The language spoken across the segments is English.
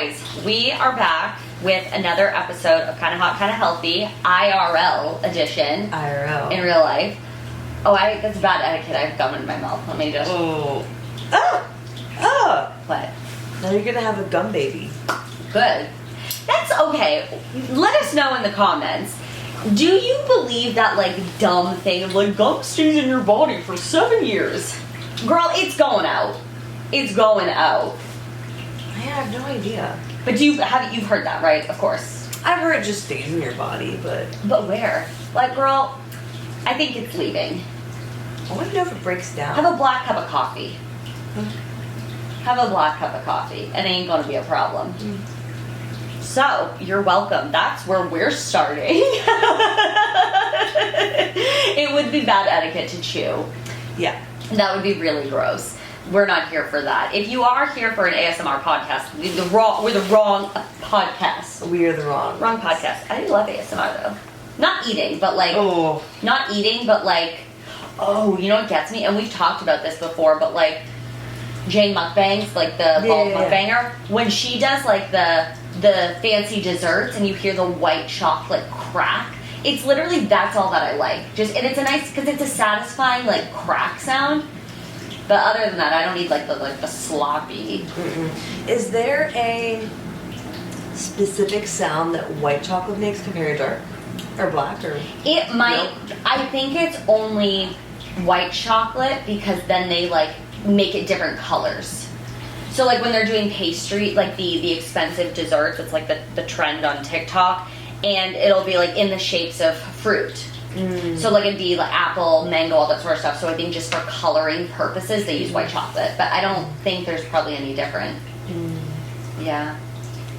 guys, we are back with another episode of Kinda Hot, Kinda Healthy, IRL edition. IRL. In real life. Oh, that's bad etiquette. I've gum in my mouth. Let me just... Oh. What? Now you're gonna have a gum baby. Good. That's okay. Let us know in the comments. Do you believe that, like, dumb thing of, like, gum stays in your body for 7 years? Girl, it's going out. It's going out. I have no idea. But you've heard that, right? Of course. I've heard it just stays in your body, but... But where? Like, girl, I think it's leaving. I want to know if it breaks down. Have a black cup of coffee. Have a black cup of coffee. It ain't gonna be a problem. So, you're welcome. That's where we're starting. It would be bad etiquette to chew. Yeah. That would be really gross. We're not here for that. If you are here for an ASMR podcast, we're the wrong podcast. We are the wrong podcast. I do love ASMR though. Not eating, but like... Oh. Not eating, but like... Oh, you know what gets me? And we've talked about this before, but like... Jane Mukbangs, like the bald mukbanger, when she does like the fancy desserts and you hear the white chocolate crack, it's literally, that's all that I like. And it's a nice, because it's a satisfying like crack sound. But other than that, I don't need like the sloppy. Mm-mm. Is there a specific sound that white chocolate makes compared to dark or black or? It might. Milk? I think it's only white chocolate because then they like make it different colors. So like when they're doing pastry, like the expensive desserts, it's like the trend on TikTok, and it'll be like in the shapes of fruit. So like it'd be like apple, mango, all that sort of stuff. So I think just for coloring purposes, they use white chocolate. But I don't think there's probably any different. Yeah.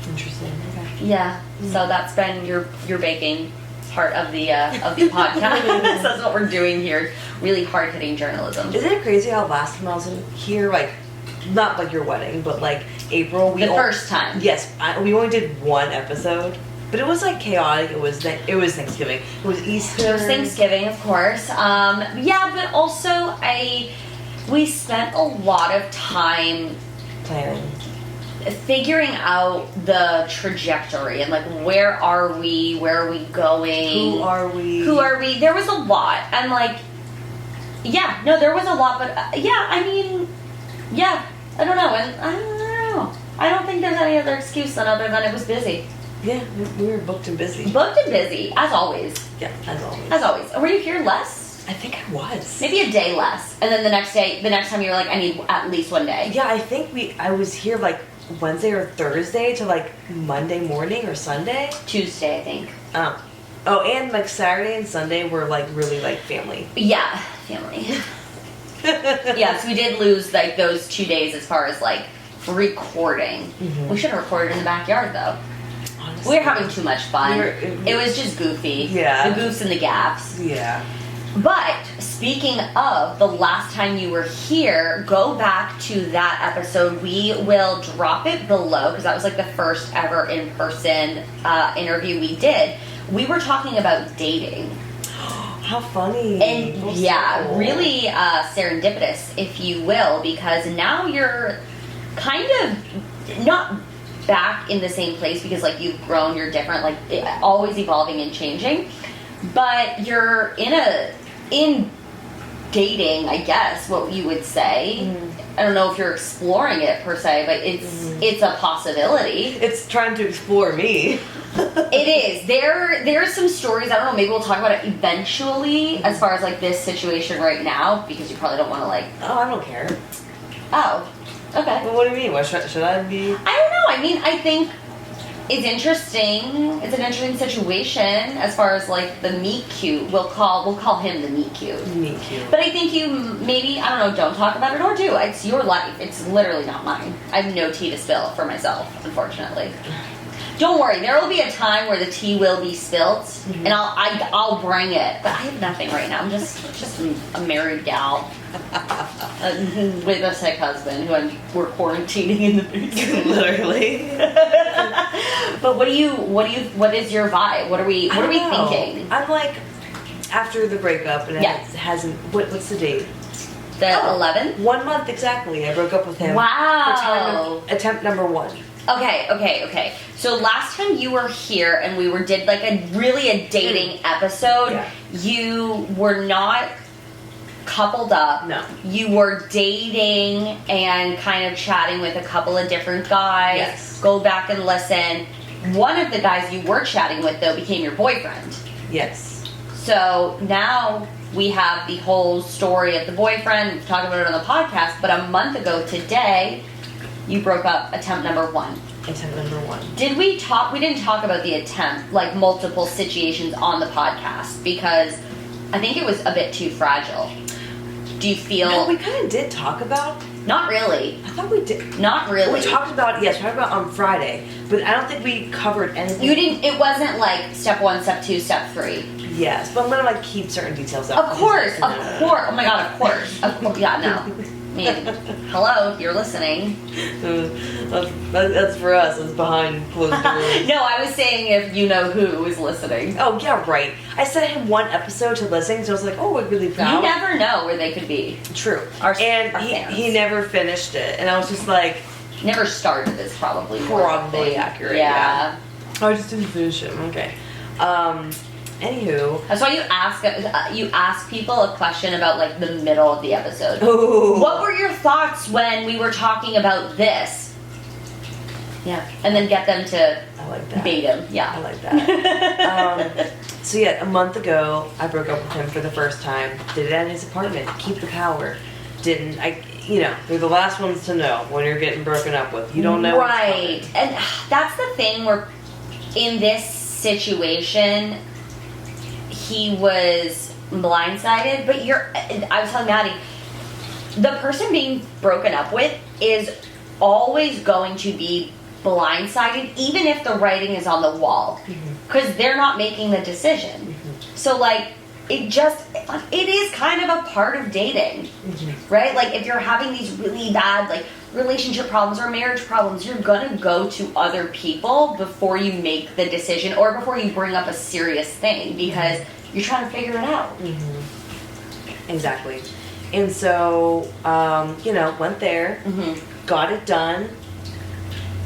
Interesting. Okay. Yeah. So that's been your baking part of the podcast. That's what we're doing here. Really hard hitting journalism. Isn't it crazy how last time I was in here, like, not like your wedding, but like April, first time. Yes, we only did one episode. But it was like chaotic. It was Thanksgiving. It was Easter. It was Thanksgiving, of course. Yeah, but also we spent a lot of time planning, figuring out the trajectory and like where are we going? Who are we? There was a lot, and like, yeah, no, there was a lot, but yeah, I mean, yeah, I don't know, and I don't know. I don't think there's any other excuse other than it was busy. Yeah, we were booked and busy. Booked and busy, as always. Yeah, as always. As always. Were you here less? I think I was. Maybe a day less. And then the next time you were like, I need at least one day. Yeah, I think I was here like Wednesday or Thursday to like Monday morning or Sunday. Tuesday, I think. Oh, and like Saturday and Sunday were like really like family. Yeah, family. Yeah, so we did lose like those 2 days as far as like recording. Mm-hmm. We should have recorded in the backyard though. Honestly, we were having too much fun. It was just goofy. Yeah. The goofs and the gaffs. Yeah. But speaking of the last time you were here, go back to that episode. We will drop it below because that was like the first ever in-person interview we did. We were talking about dating. How funny. And yeah, cool. Really serendipitous, if you will, because now you're kind of not back in the same place because like you've grown, you're different, like always evolving and changing, but you're in dating, I guess what you would say. I don't know if you're exploring it per se, but it's a possibility. It's trying to explore me. It is. There are some stories, I don't know, maybe we'll talk about it eventually as far as like this situation right now, because you probably don't want to like... Oh, I don't care. Oh, okay. Well, what do you mean? What should I be? I don't know. I mean, I think it's interesting. It's an interesting situation as far as like the meet cute. We'll call him the meet cute. Meet cute. But I think you maybe, I don't know, don't talk about it or do. It's your life. It's literally not mine. I have no tea to spill for myself, unfortunately. Don't worry, there will be a time where the tea will be spilt, and I'll bring it. But I have nothing right now. I'm just a married gal with a sick husband we're quarantining in the basement. Literally. But what is your vibe? What are we thinking? I'm like, after the breakup, and Yeah. it hasn't. What's the date? The 11th? 1 month exactly. I broke up with him. Wow. For attempt number 1. Okay. So last time you were here and we did like a dating episode, Yeah. you were not coupled up. No. You were dating and kind of chatting with a couple of different guys. Yes. Go back and listen. One of the guys you were chatting with, though, became your boyfriend. Yes. So now we have the whole story of the boyfriend. We've talked about it on the podcast, but a month ago today, you broke up attempt number 1. Attempt number 1. Did we talk? We didn't talk about the attempt, like multiple situations on the podcast, because I think it was a bit too fragile. Do you feel? No, we kind of did talk about. Not really. I thought we did. Not really. We talked about on Friday, but I don't think we covered anything. You didn't. It wasn't like step 1, step 2, step 3. Yes, but I'm gonna like keep certain details out. Of course. Oh my god, of course. Yeah, no. I mean, hello, you're listening. That's for us. It's behind closed doors. No, I was saying if you know who is listening. Oh yeah, right. I sent him one episode to listen, so I was like, oh, we're really proud. You never know where they could be. True. Our and he never finished it, and I was just like, never started is probably accurate. Yeah. I just didn't finish it. Okay. Anywho, That's why you ask people a question about like the middle of the episode. ooh. What were your thoughts when we were talking about this? Yeah, and then get them to I like that. bait him. I Yeah. like that. So yeah, a month ago, I broke up with him for the first time. Did it at his apartment. Keep the power. Didn't I? You know, they're the last ones to know when you're getting broken up with. You don't know. Right, and that's the thing where in this situation, he was blindsided. But I was telling Maddy, the person being broken up with is always going to be blindsided, even if the writing is on the wall, because they're not making the decision. So like it is kind of a part of dating, right? Like if you're having these really bad like relationship problems or marriage problems, you're gonna go to other people before you make the decision or before you bring up a serious thing, because you're trying to figure it out. Exactly. And so, went there, got it done,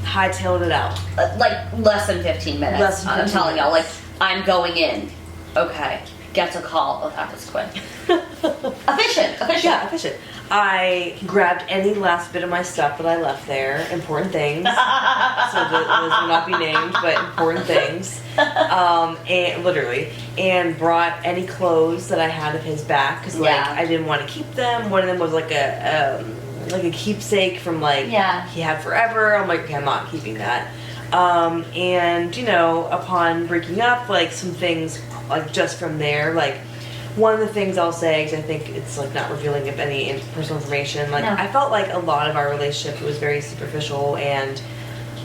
hightailed it out. Like less than 15 minutes. Less than 15 I'm telling y'all, like minutes. I'm going in. Okay. Gets a call. Oh, that was quick. Efficient. Yeah, efficient. I grabbed any last bit of my stuff that I left there, important things. So those will not be named, but important things. And brought any clothes that I had of his back, because I didn't want to keep them. One of them was like a keepsake from he had forever. I'm like, okay, I'm not keeping that. And upon breaking up, like some things like just from there, like one of the things I'll say, because I think it's like not revealing of any personal information, like I felt like a lot of our relationship was very superficial, and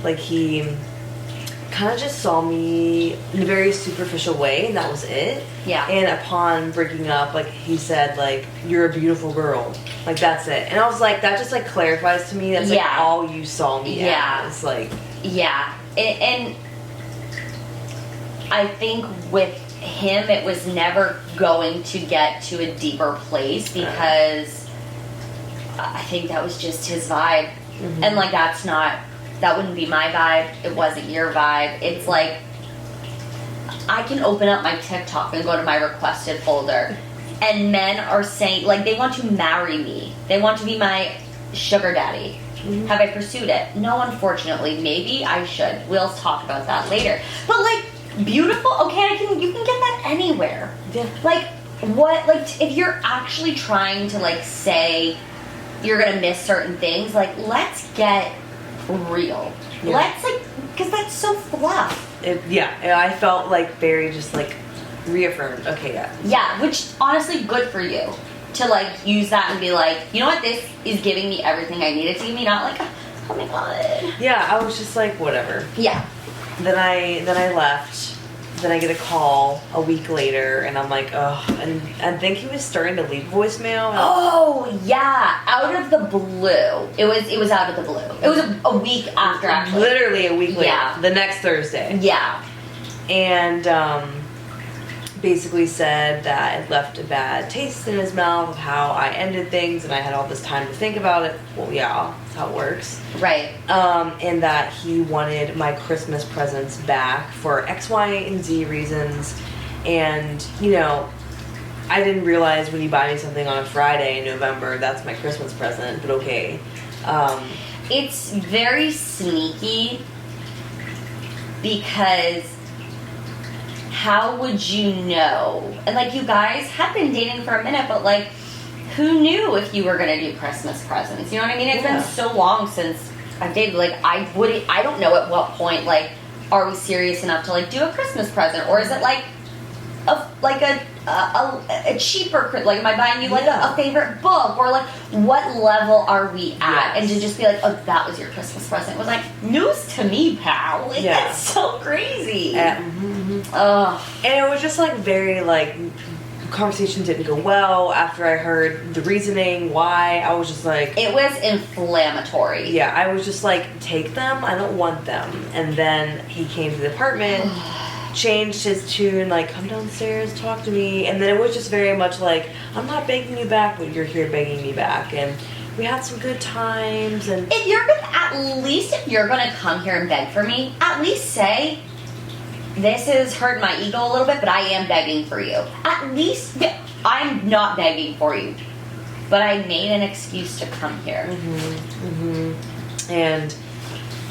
like he kind of just saw me in a very superficial way, and that was it. Yeah. And upon breaking up, like he said, like, you're a beautiful girl, like that's it. And I was like, that just like clarifies to me that's like all you saw me as, like. Yeah, and I think with him it was never going to get to a deeper place, because I think that was just his vibe. And like that wouldn't be my vibe, it wasn't your vibe. It's like I can open up my TikTok and go to my requested folder, and men are saying like they want to marry me, they want to be my sugar daddy. Have I pursued it? No, unfortunately. Maybe I should. We'll talk about that later. But like, beautiful. Okay, you can get that anywhere. Yeah. Like, what? Like, if you're actually trying to like say you're gonna miss certain things, like let's get real. Yeah. Let's like, because that's so fluff. I felt like very just like reaffirmed. Okay, yeah. Yeah, which honestly, good for you. To like use that and be like, you know what, this is giving me everything I need it to give me, not like, oh my god. Yeah, I was just like, whatever. Yeah. Then I left. Then I get a call a week later, and I'm like, ugh. And I think he was starting to leave voicemail. Oh yeah, out of the blue. It was out of the blue. It was a week after, actually. Literally a week later. Yeah. The next Thursday. Yeah. And basically said that it left a bad taste in his mouth of how I ended things, and I had all this time to think about it. Well, yeah, that's how it works. Right. And that he wanted my Christmas presents back for X, Y, and Z reasons. And, you know, I didn't realize when you buy me something on a Friday in November, that's my Christmas present, but okay. It's very sneaky because how would you know? And like, you guys have been dating for a minute, but like, who knew if you were gonna do Christmas presents? You know what I mean? It's been so long since I've dated. Like, I don't know at what point, like, are we serious enough to like do a Christmas present, or is it like a cheaper, like, am I buying you like a favorite book, or like, what level are we at? And to just be like, oh, that was your Christmas present, was like news to me, pal. Like, that's so crazy. And it was just like very like, conversation didn't go well after I heard the reasoning why. I was just like, it was inflammatory. Yeah, I was just like, take them, I don't want them. And then he came to the apartment, changed his tune, like, come downstairs, talk to me. And then it was just very much like, I'm not begging you back, but you're here begging me back. And we had some good times. And if you're gonna come here and beg for me, at least say, this has hurt my ego a little bit, but I am begging for you. At least, I'm not begging for you, but I made an excuse to come here. And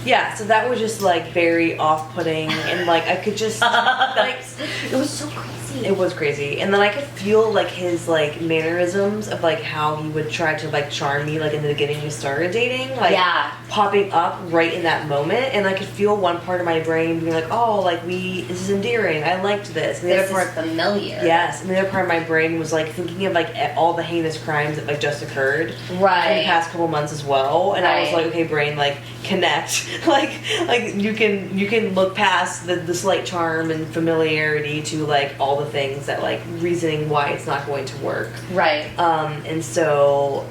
yeah, so that was just like very off-putting, and like I could just like, it was so crazy. It was crazy. And then I could feel like his like mannerisms of like how he would try to like charm me, like in the beginning we started dating, like popping up right in that moment. And I could feel one part of my brain being like, oh, like this is endearing, I liked this. And the this other part, is familiar. Yes, and the other part of my brain was like thinking of like all the heinous crimes that like just occurred in the past couple months as well. And I was like, okay, brain, like connect. like you can look past the slight charm and familiarity to like all the things that like reasoning why it's not going to work. And so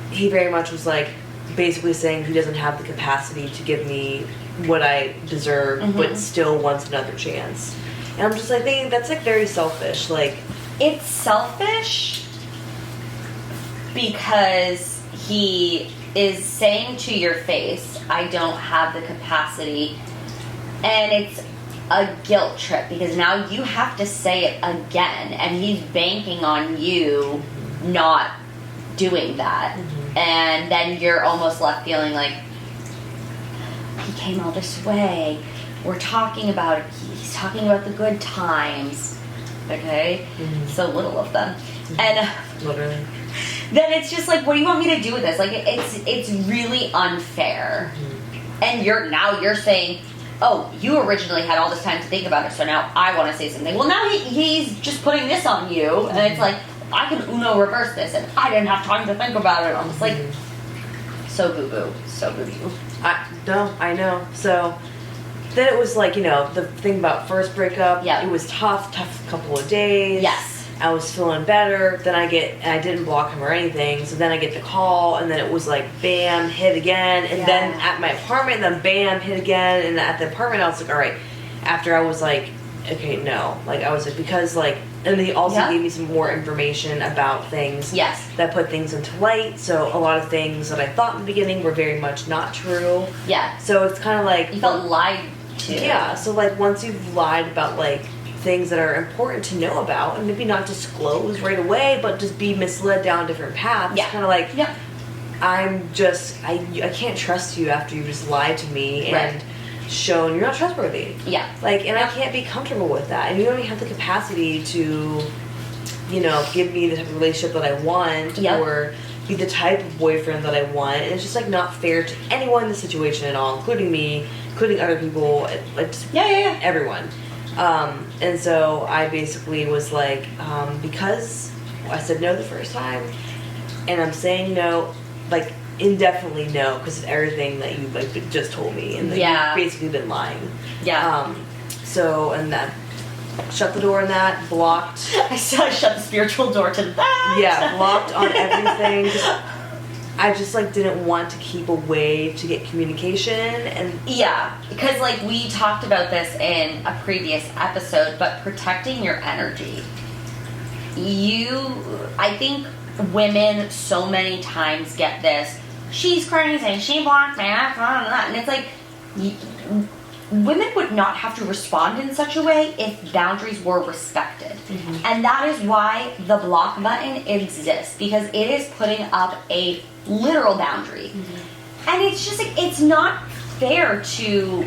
he very much was like basically saying he doesn't have the capacity to give me what I deserve, but still wants another chance. And I'm just like thinking that's like very selfish. Like, it's selfish because he is saying to your face, I don't have the capacity, and it's a guilt trip because now you have to say it again, and he's banking on you not doing that. And then you're almost left feeling like, he came all this way, we're talking about it, he's talking about the good times, okay? So little of them. And literally, then it's just like, what do you want me to do with this? Like, it's really unfair. And you're saying, oh, you originally had all this time to think about it, so now I want to say something. Well, now he's just putting this on you, and it's like, I can Uno reverse this, and I didn't have time to think about it. I'm just like, so boo-boo, so boo-boo. I know. So then it was like, you know, the thing about first breakup, it was tough couple of days. I was feeling better. Then I didn't block him or anything. So then I get the call, and then it was like, bam, hit again. And then at my apartment, then bam, hit again. And at the apartment, I was like, all right. After I was like, okay, no. Like, I was like, because like, and he also gave me some more information about things that put things into light. So a lot of things that I thought in the beginning were very much not true. So it's kind of like, you felt lied to. So like, once you've lied about like things that are important to know about, and maybe not disclose right away, but just be misled down different paths. It's kind of like, I can't trust you after you just lied to me and shown you're not trustworthy. Like, and I can't be comfortable with that. And you don't even have the capacity to, you know, give me the type of relationship that I want or be the type of boyfriend that I want. And it's just like not fair to anyone in the situation at all, including me, including other people, like just everyone. And so I basically was like, because I said no the first time, and I'm saying no, like indefinitely no, because of everything that you like just told me, and that you've basically been lying. So, and that shut the door on that, blocked. I shut the spiritual door to that. Blocked on everything. I just like didn't want to keep a way to get communication. And yeah, because like we talked about this in a previous episode, but protecting your energy. I think women so many times get this, she's crazy, she blocked me, and it's like, women would not have to respond in such a way if boundaries were respected. Mm-hmm. And that is why the block button exists, because it is putting up a literal boundary. Mm-hmm. And it's just like, it's not fair to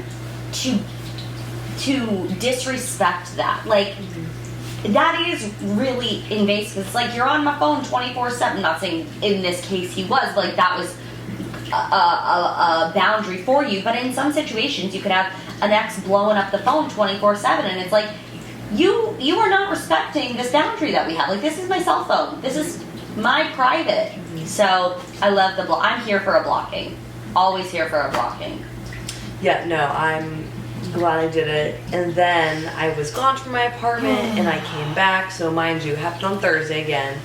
disrespect that. Like, mm-hmm. that is really invasive. It's like, you're on my phone 24/7. I'm not saying in this case he was, like, that was a boundary for you, but in some situations you could have an ex blowing up the phone 24/7, and it's like, you are not respecting this boundary that we have. Like, this is my cell phone, this is my private. Mm-hmm. So I love the I'm here for a blocking, always here for a blocking. Yeah, no, I'm glad I did it. And then I was gone from my apartment and I came back. So mind you, it happened on Thursday again.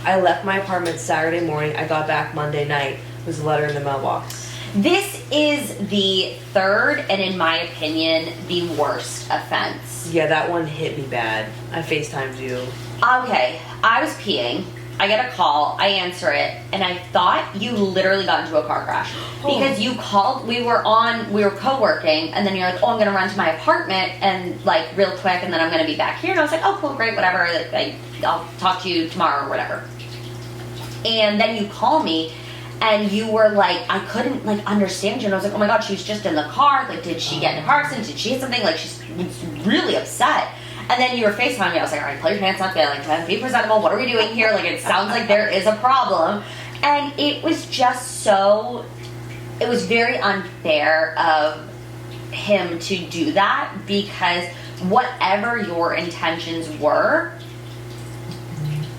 I left my apartment Saturday morning. I got back Monday night. There was a letter in the mailbox. This is the third, and in my opinion, the worst offense. Yeah, that one hit me bad. I FaceTimed you. Okay, I was peeing. I get a call, I answer it, and I thought you literally got into a car crash. Because you called, we were co-working, and then you're like, oh, I'm gonna run to my apartment, and like, real quick, and then I'm gonna be back here. And I was like, oh, cool, great, whatever, I'll talk to you tomorrow or whatever. And then you call me, and you were like, I couldn't like understand you, and I was like, oh my god, she was just in the car, like, did she get in a car accident, did she hit something, like, she's really upset. And then you were FaceTiming me. I was like, all right, pull your pants up, like, be presentable. What are we doing here? Like, it sounds like there is a problem. And it was just it was very unfair of him to do that, because whatever your intentions were,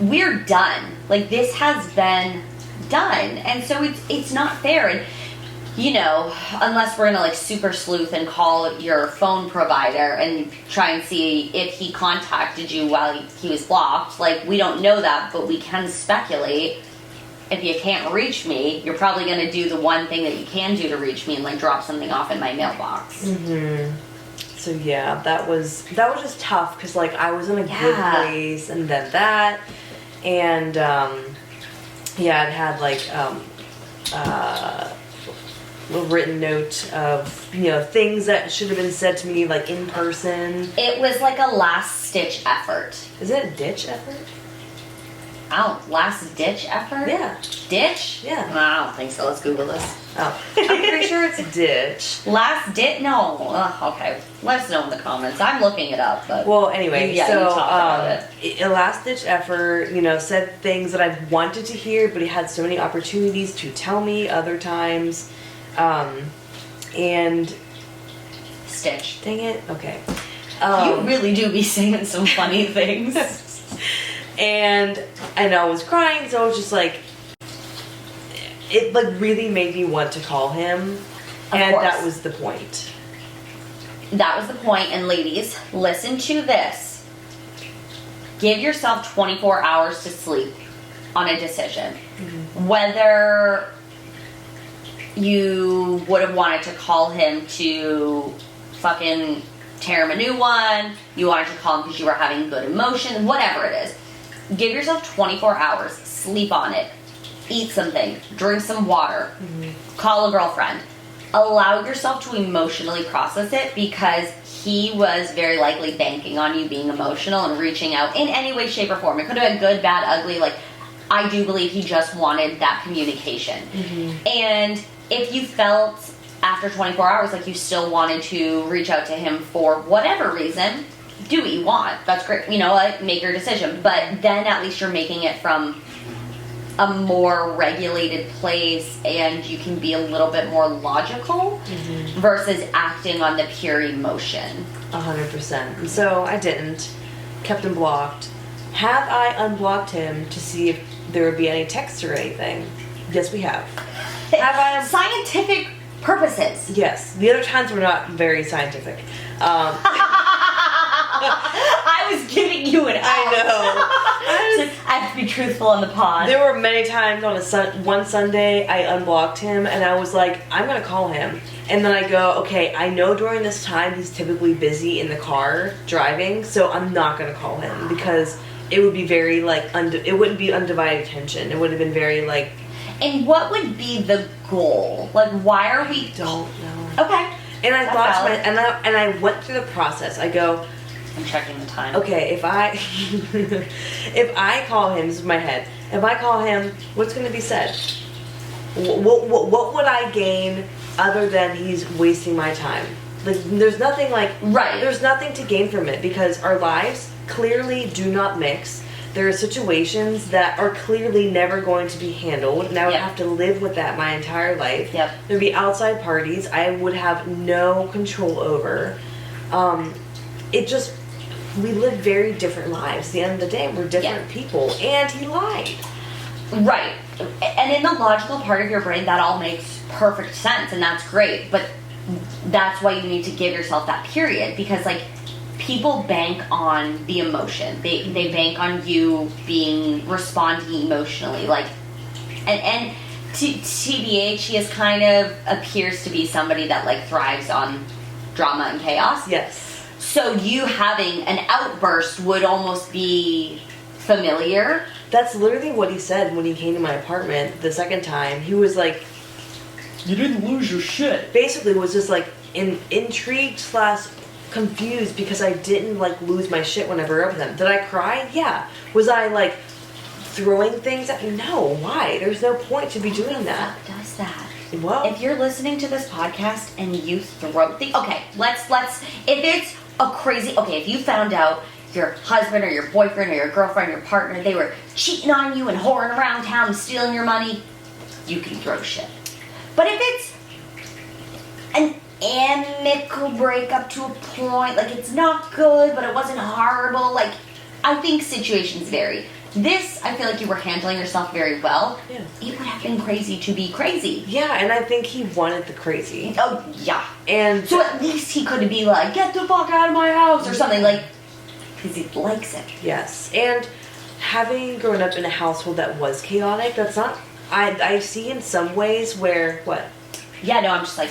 we're done. Like, this has been done. And so it's not fair. And you know, unless we're gonna like super sleuth and call your phone provider and try and see if he contacted you while he was blocked. Like, we don't know that, but we can speculate. If you can't reach me, you're probably gonna do the one thing that you can do to reach me and like drop something off in my mailbox. Mm-hmm. So yeah, that was just tough, because like I was in a good place, and then that, and yeah, it had like a written note of, you know, things that should have been said to me like in person. It was like a last ditch effort. Is it a ditch effort? Last ditch effort? Yeah. Ditch? Yeah. No, I don't think so. Let's Google this. Oh, I'm pretty sure it's a ditch. Last ditch? No. Okay. Let us know in the comments. I'm looking it up. But well, anyway, yeah, so you talked about it. A last ditch effort, you know, said things that I wanted to hear, but he had so many opportunities to tell me other times. And Stitch. Dang it. Okay. You really do be saying some funny things. And I know I was crying, so I was just like, it like really made me want to call him. And that was the point. That was the point. And ladies, listen to this. Give yourself 24 hours to sleep on a decision. Mm-hmm. Whether you would have wanted to call him to fucking tear him a new one, you wanted to call him because you were having good emotion, whatever it is. Give yourself 24 hours, sleep on it, eat something, drink some water, call a girlfriend. Allow yourself to emotionally process it, because he was very likely banking on you being emotional and reaching out in any way, shape, or form. It could have been good, bad, ugly. Like, I do believe he just wanted that communication. Mm-hmm. And if you felt after 24 hours like you still wanted to reach out to him for whatever reason, do what you want. That's great. You know, like, make your decision. But then at least you're making it from a more regulated place, and you can be a little bit more logical versus acting on the pure emotion. 100%. And so I didn't. Kept him blocked. Have I unblocked him to see if there would be any texts or anything? Yes, we have. Have I? Scientific purposes. Yes. The other times were not very scientific. I was giving you an I know. So, at to be truthful on the pod. There were many times on one Sunday I unblocked him and I was like, I'm gonna call him. And then I go, okay, I know during this time he's typically busy in the car driving, so I'm not gonna call him because it would be very like it wouldn't be undivided attention. It would have been very like. And what would be the goal? Like, why are we? Don't know. Okay. And I thought to myself, and I went through the process. I go. I'm checking the time. Okay, if I if I call him, this is my head. If I call him, what's going to be said? What would I gain other than he's wasting my time? Like, there's nothing There's nothing to gain from it because our lives clearly do not mix. There are situations that are clearly never going to be handled, and I would have to live with that my entire life. Yep. There'd be outside parties I would have no control over. We live very different lives. At the end of the day, we're different people, and he lied. Right. And in the logical part of your brain, that all makes perfect sense, and that's great, but that's why you need to give yourself that period, because, like, people bank on the emotion. They bank on you responding emotionally. Like, and TBH, he is kind of appears to be somebody that, like, thrives on drama and chaos. Yes. So you having an outburst would almost be familiar. That's literally what he said when he came to my apartment the second time. He was like, "You didn't lose your shit." Basically, was just like intrigued / confused because I didn't like lose my shit when I broke up with him. Did I cry? Yeah. Was I like throwing things at me? No. Why? There's no point to be doing that. Who does that? Well, if you're listening to this podcast and you throw things, okay, let's if it's a crazy, okay, if you found out your husband or your boyfriend or your girlfriend or your partner, they were cheating on you and whoring around town and stealing your money, you can throw shit. But if it's an amicable breakup to a point, like it's not good, but it wasn't horrible, like, I think situations vary. This, I feel like you were handling yourself very well. Yeah. It would have been crazy to be crazy. Yeah, and I think he wanted the crazy. Oh, yeah. And so at least he could be like, get the fuck out of my house, or something, like, because he likes it. Yes, and having grown up in a household that was chaotic, that's not, I see in some ways where, what? Yeah, no, I'm just like,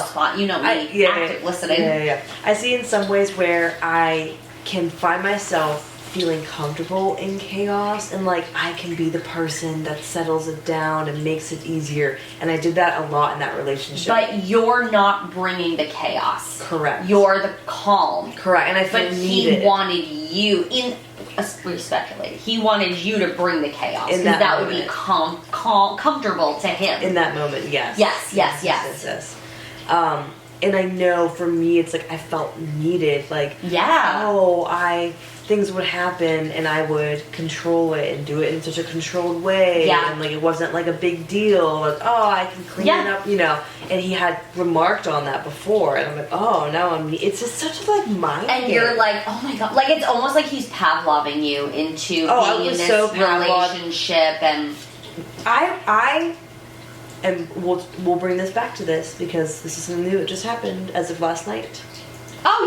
spot, you know me, active listening. Yeah. I see in some ways where I can find myself feeling comfortable in chaos, and like I can be the person that settles it down and makes it easier, and I did that a lot in that relationship. But you're not bringing the chaos. Correct. You're the calm. Correct, and I feel he wanted you, we speculated, he wanted you to bring the chaos, because that would be comfortable to him. In that moment, yes. Yes. And I know for me, it's like I felt needed. Like, yeah. Things would happen and I would control it and do it in such a controlled way. Yeah. And like it wasn't like a big deal. Like, I can clean it up, you know. And he had remarked on that before, and I'm like, now it's just such a like mind. And you're like, oh my god, like it's almost like he's Pavloving you into being in this relationship, and and we'll bring this back to this because this is something new that just happened as of last night. Oh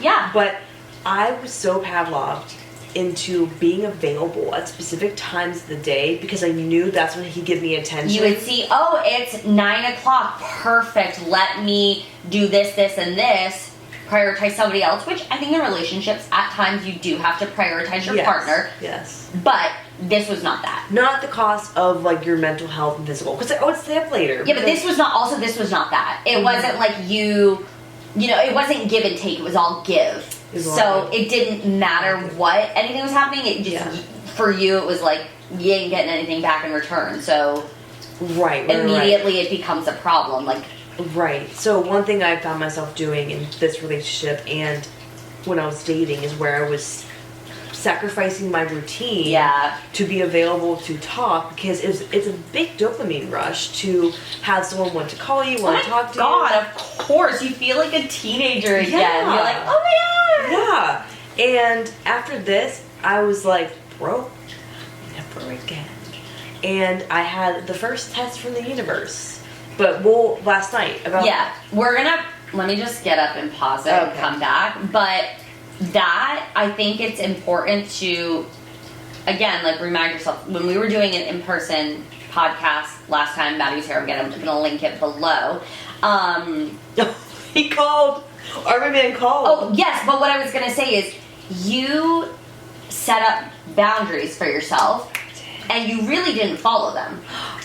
yeah. But I was so Pavloved into being available at specific times of the day because I knew that's when he'd give me attention. You would see, it's 9:00, perfect, let me do this, and this, prioritize somebody else, which I think in relationships, at times you do have to prioritize your partner. Yes. But this was not that. Not at the cost of like your mental health and physical, because I would stay up later. Yeah, but this was not that. It wasn't like you know, it wasn't give and take, it was all give. So it didn't matter what anything was happening. It just for you, it was like you ain't getting anything back in return. So immediately it becomes a problem. Like So one thing I found myself doing in this relationship and when I was dating is where I was sacrificing my routine to be available to talk, because it's a big dopamine rush to have someone want to call you, want to talk to you. Oh my god, of course. You feel like a teenager again. Yeah. You're like, oh my god. Yeah. And after this, I was like, bro, never again. And I had the first test from the universe. But last night about let me just get up and pause it and come back. But that, I think it's important to again, like, remind yourself, when we were doing an in-person podcast last time, Maddy was here, I'm gonna link it below. He called. Our man called. Oh, yes, but what I was gonna say is, you set up boundaries for yourself, and you really didn't follow them.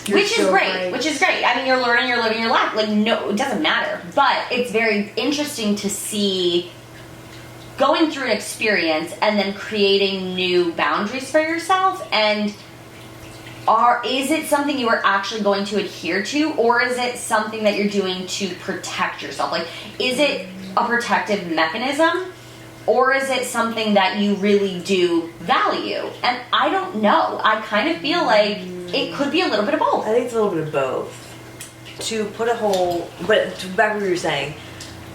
Which is great. Which is great. I mean, you're learning, you're living your life. Like, no, it doesn't matter. But it's very interesting to see going through an experience and then creating new boundaries for yourself. And is it something you are actually going to adhere to, or is it something that you're doing to protect yourself? Like, is it a protective mechanism, or is it something that you really do value? And I don't know. I kind of feel like it could be a little bit of both. I think it's a little bit of both. To put a whole, but back to what you were saying,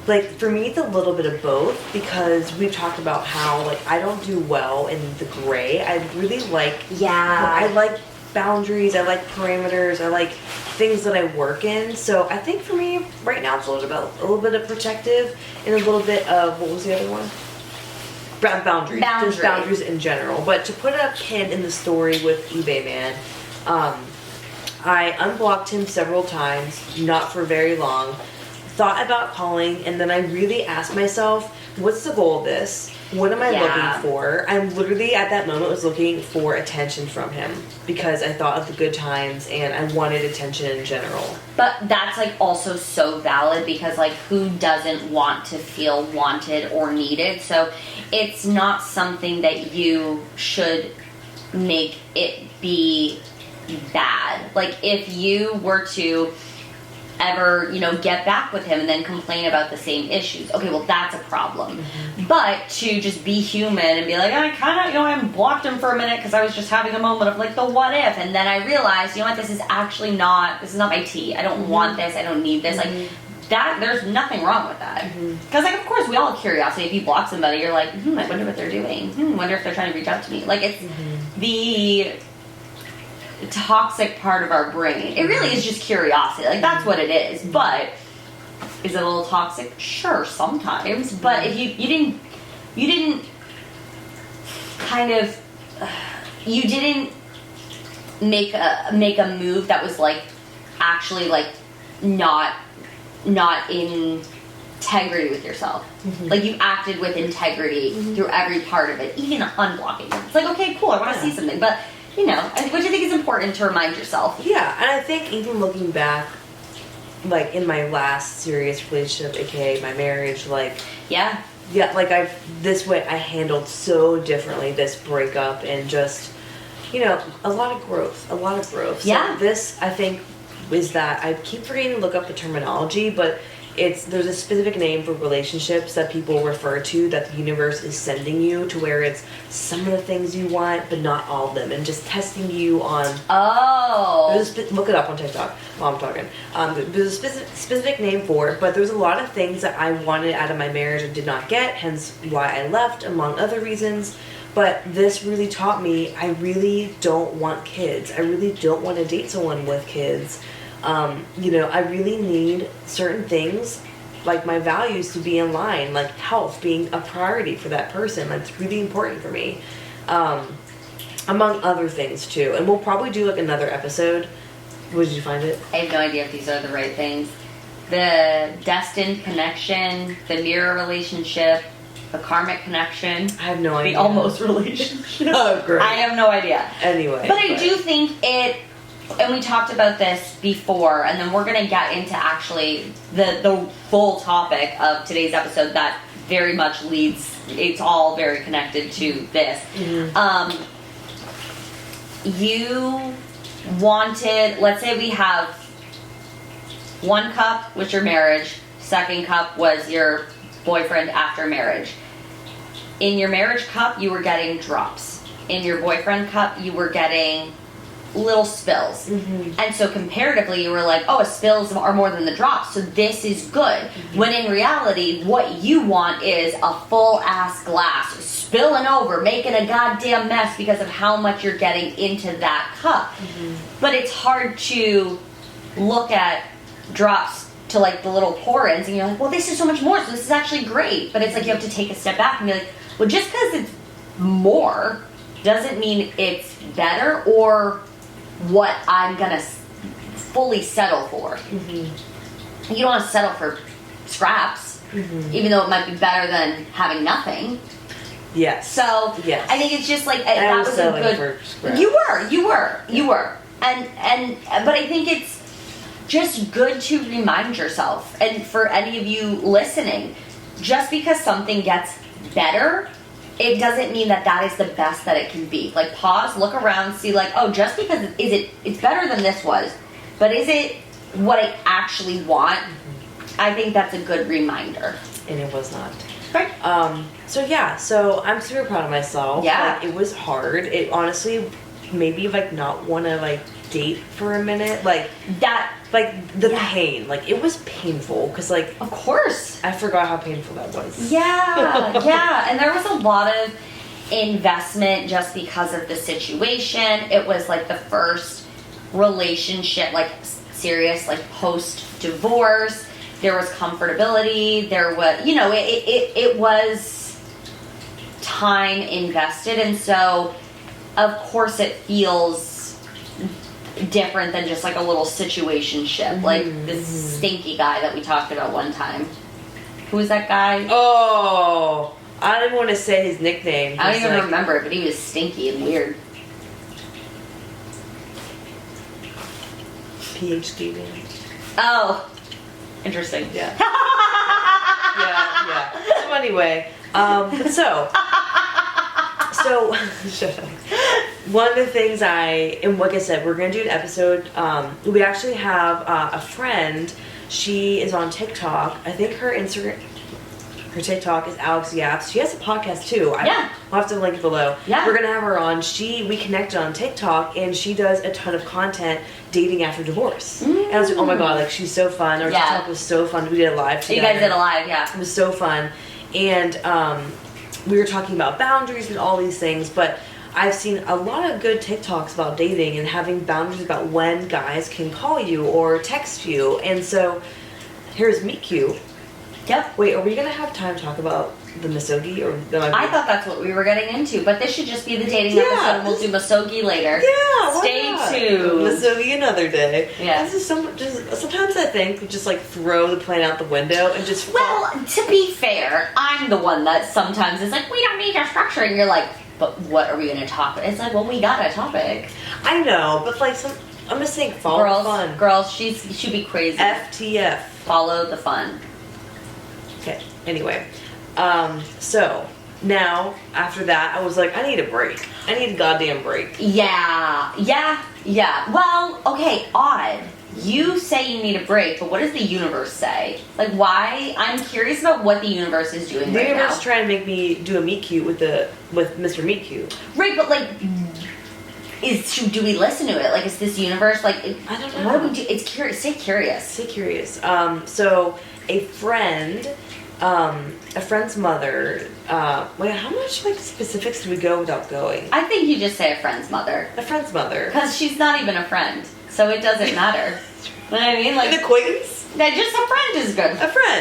like, for me it's a little bit of both, because we've talked about how, like, I don't do well in the gray. I really like, I like boundaries, I like parameters, I like things that I work in. So I think for me right now it's a little bit of protective and a little bit of, what was the other one? Boundaries. Just boundaries in general. But to put a pin in the story with eBay Man, I unblocked him several times, not for very long, thought about calling, and then I really asked myself, what's the goal of this? What am I looking for? I'm literally at that moment was looking for attention from him, because I thought of the good times and I wanted attention in general. But that's, like, also so valid, because, like, who doesn't want to feel wanted or needed? So it's not something that you should make it be bad. Like, if you were to ever, get back with him and then complain about the same issues, okay, well, that's a problem. Mm-hmm. But to just be human and be like, I kind of, I blocked him for a minute because I was just having a moment of, like, the what if, and then I realized, what, this is not my tea. I don't want this. I don't need this. Like, that, there's nothing wrong with that. Because, like, of course, we all have curiosity. If you block somebody, you're like, I wonder what they're doing. I wonder if they're trying to reach out to me. Like, it's the toxic part of our brain. It really is just curiosity. Like, that's what it is. But is it a little toxic? Sure, sometimes. But if you didn't make a move that was, like, actually, like, not in integrity with yourself. Like, you acted with integrity through every part of it, even unblocking. It's like, okay, cool, I want to see something, but which I think is important to remind yourself. Yeah, and I think even looking back, like, in my last serious relationship, aka my marriage, like, like, I handled so differently this breakup, and just, a lot of growth. So this, I think, is that I keep forgetting to look up the terminology, but there's a specific name for relationships that people refer to, that the universe is sending you to, where it's some of the things you want, but not all of them, and just testing you on. Look it up on TikTok while I'm talking. There's a specific name for it, but there's a lot of things that I wanted out of my marriage and did not get, hence why I left, among other reasons. But this really taught me, I really don't want kids. I really don't want to date someone with kids. I really need certain things, like my values, to be in line, like health being a priority for that person. That's really important for me, among other things too. And we'll probably do, like, another episode. Did you find it? I have no idea if these are the right things. The destined connection, the mirror relationship, the karmic connection. I have no idea. The almost relationship. Oh, great. I have no idea. Anyway. But I do think and we talked about this before, and then we're going to get into actually the full topic of today's episode that very much it's all very connected to this. You wanted, let's say we have one cup was your marriage, second cup was your boyfriend after marriage. In your marriage cup, you were getting drops. In your boyfriend cup, you were getting little spills. And so comparatively, you were like, oh, spills are more than the drops, so this is good. When in reality, what you want is a full ass glass spilling over, making a goddamn mess because of how much you're getting into that cup. But it's hard to look at drops to, like, the little pour-ins, and you're like, well, this is so much more, so this is actually great. But it's like you have to take a step back and be like, well, just because it's more doesn't mean it's better or what I'm gonna fully settle for. You don't want to settle for scraps, even though it might be better than having nothing. Yes. So yes. I think it's just like that was a good. You were, and but I think it's just good to remind yourself, and for any of you listening, just because something gets better, it doesn't mean that is the best that it can be. Like, pause, look around, see, like, oh, just because it's better than this was, but is it what I actually want? I think that's a good reminder. And it was not. Right. So I'm super proud of myself. Yeah. Like, it was hard. It honestly made me like not want to like date for a minute. Like that. Like the pain. Like it was painful because like. Of course. I forgot how painful that was. Yeah. Yeah. And there was a lot of investment just because of the situation. It was like the first relationship, like serious, like post-divorce. There was comfortability. There was, you know, it was time invested, and so of course it feels different than just like a little situationship, like this stinky guy that we talked about one time. Who was that guy? Oh, I don't even want to say his nickname. I don't even remember it, but he was stinky and weird. PhD man. Oh. Interesting. Yeah. yeah. So anyway, so shut up. One of the things and like I said, we're gonna do an episode. We actually have a friend. She is on TikTok. I think her TikTok is Alex Yaps. She has a podcast too. Yeah. I'll have to link it below. Yeah. We're gonna have her on. We connected on TikTok, and she does a ton of content dating after divorce. And I was like, oh my god, like she's so fun. Our TikTok was so fun. We did a live together. You guys did a live, yeah. It was so fun. And we were talking about boundaries and all these things, but I've seen a lot of good TikToks about dating and having boundaries about when guys can call you or text you. And so here's Meet Cute. Yep. Wait, are we gonna have time to talk about the misogi or I thought that's what we were getting into, but this should just be the dating episode, and we'll do misogi later. Yeah, stay tuned. Misogi another day. Yeah. This is sometimes I think we just like throw the plan out the window and just. Well, to be fair, I'm the one that sometimes is like, we don't need your structure, and you're like, but what are we gonna talk about? It's like, well, we got a topic. I know, but like I'm just saying, follow the fun. Girls, she'd be crazy. FTF. Follow the fun. Okay. Anyway, so now after that, I was like, I need a break. I need a goddamn break. Yeah. Well, okay, odd. You say you need a break, but what does the universe say? Like, why? I'm curious about what the universe is doing right now. The universe is trying to make me do a meet cute with Mr. Meet Cute. Right, but like, do we listen to it? Like, is this universe like? I don't know. What do we do? It's curious. Stay curious. Stay curious. So a friend's mother. Wait, how much like specifics do we go without going? I think you just say a friend's mother. A friend's mother. Because she's not even a friend, so it doesn't matter. You know what I mean? Like an acquaintance. That just a friend is good.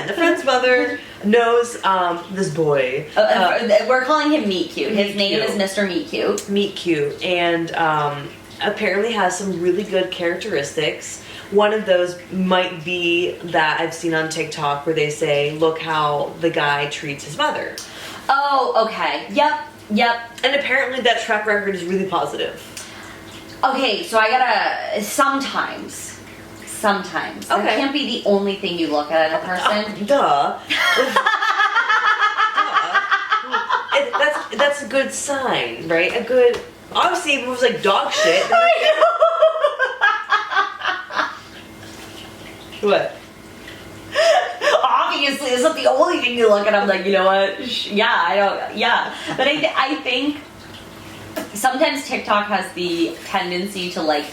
A friend's mother knows this boy. We're calling him Meet Cute. His name is Mr. Meet Cute. Meet Cute, and apparently has some really good characteristics. One of those might be that I've seen on TikTok where they say, look how the guy treats his mother. Oh, okay. Yep. And apparently that track record is really positive. Okay, so I gotta... Sometimes. Okay. That can't be the only thing you look at in a person. Duh. That's a good sign, right? A good... Obviously, if it was like dog shit... What? Obviously, it's not the only thing you look at. I'm like, you know what? But I think sometimes TikTok has the tendency to like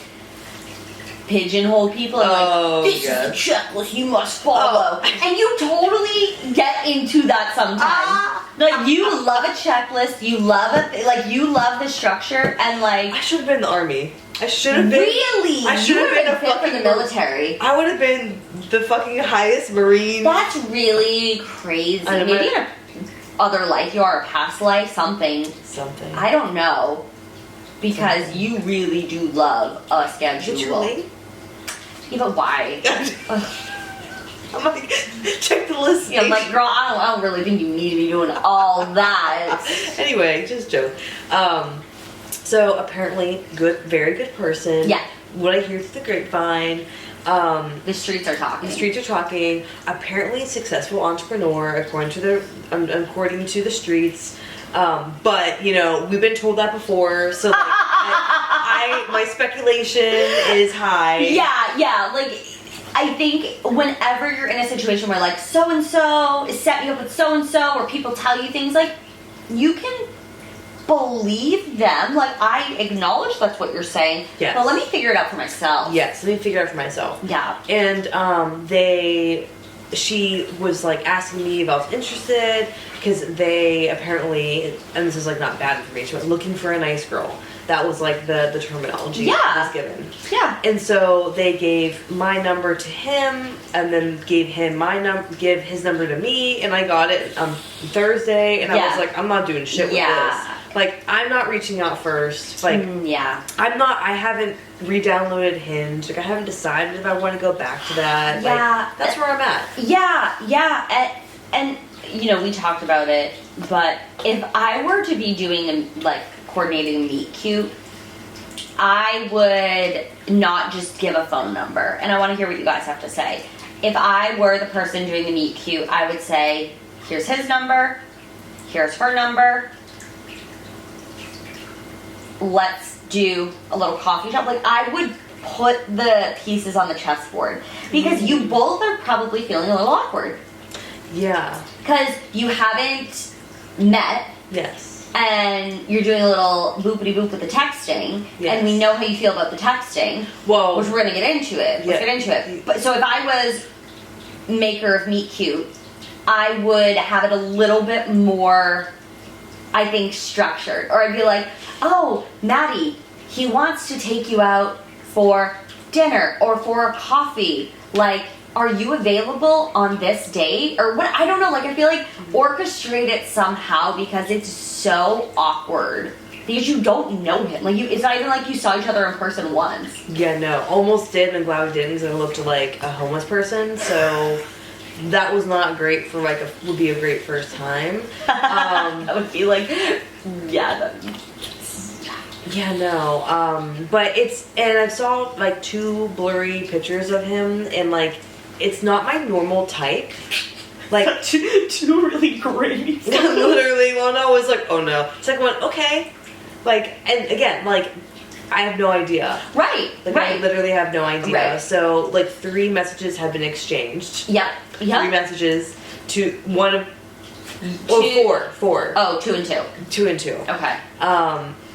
pigeonhole people and like, this is a checklist you must follow. And you totally get into that sometimes. Like, you love a checklist, you love you love the structure, and like... I should have been in the army. I should have been... Really? I should have been fit for the military. I would have been the fucking highest Marine. That's really crazy. Maybe in a other life, you are a past life, something. Something. I don't know. because you really do love a schedule. Literally. Yeah, but why? I'm like, check the list. Yeah, I'm like, girl, I don't really think you need to be doing all that. Anyway, just joke. So apparently, very good person. Yeah. What I hear through the grapevine. The streets are talking. The streets are talking. Apparently, successful entrepreneur, according to the streets. But you know, we've been told that before, so like, my speculation is high. Yeah. Like, I think whenever you're in a situation where like so and so is setting you up with so and so, or people tell you things, like you can believe them. Like, I acknowledge that's what you're saying. Yes. But let me figure it out for myself. Yes, let me figure it out for myself. Yeah. And she was like asking me if I was interested, because they apparently, and this is like not bad information, but looking for a nice girl. That was like the terminology that was given. Yeah. And so they gave my number to him, and then gave his number to me, and I got it on Thursday, and I was like, I'm not doing shit with this. Like, I'm not reaching out first. Like, I haven't re-downloaded Hinge. Like, I haven't decided if I want to go back to that. Yeah. Like, that's where I'm at. Yeah. And you know, we talked about it, but if I were to be doing coordinating a meet cute, I would not just give a phone number. And I want to hear what you guys have to say. If I were the person doing the meet cute, I would say, here's his number, here's her number, let's do a little coffee shop. Like, I would put the pieces on the chessboard, because you both are probably feeling a little awkward. Yeah. Because you haven't met. Yes. And you're doing a little boopity boop with the texting. Yes. And we know how you feel about the texting. Whoa. Which we're going to get into it. Let's get into it. But so if I was maker of Meet Cute, I would have it a little bit more, I think, structured. Or I'd be like, oh, Maddy, he wants to take you out for dinner or for a coffee. Like, are you available on this date? Or what? I don't know. Like, I feel like orchestrate it somehow, because it's so awkward. Because you don't know him. Like, it's not even like you saw each other in person once. Yeah, no. Almost did, and I'm glad we didn't, because I looked like a homeless person. So that was not great for would be a great first time. That would be like, yeah. Yeah, no. But and I saw like 2 blurry pictures of him, and like, it's not my normal type. Like, two really great. Literally, well, no, it was like, oh no. Second one, okay. Like, and again, like, I have no idea. Right. Like, I literally have no idea. Right. So, like, 3 messages have been exchanged. Yep. 3 messages to one of. Four. Oh, 2 and 2. 2 and 2. Okay.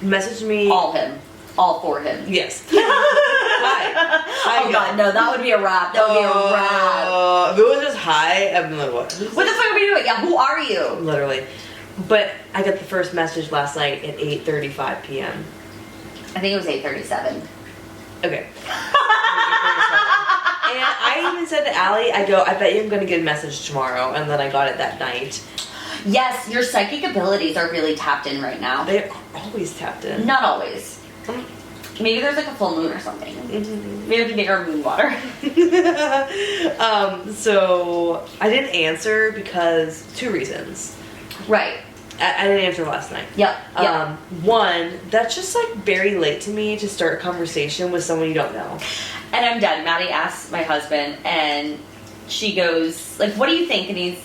Message me. All for him. Yes. Hi. Oh god, no, that would be a wrap. That would be a wrap. If it was just hi, I'd be like, what? What the fuck are we doing? Yeah, who are you? Literally. But I got the first message last night at 8:35 p.m. I think it was 8:37. Okay. And I even said to Ali, I bet you I'm going to get a message tomorrow. And then I got it that night. Yes, your psychic abilities are really tapped in right now. They are always tapped in. Not always. Maybe there's like a full moon or something. Mm-hmm. We have to take our moon water. So I didn't answer because 2 reasons. Right. I didn't answer last night. Yep. One, that's just like very late to me to start a conversation with someone you don't know. And I'm done. Maddy asked my husband, and she goes, like, what do you think? And he's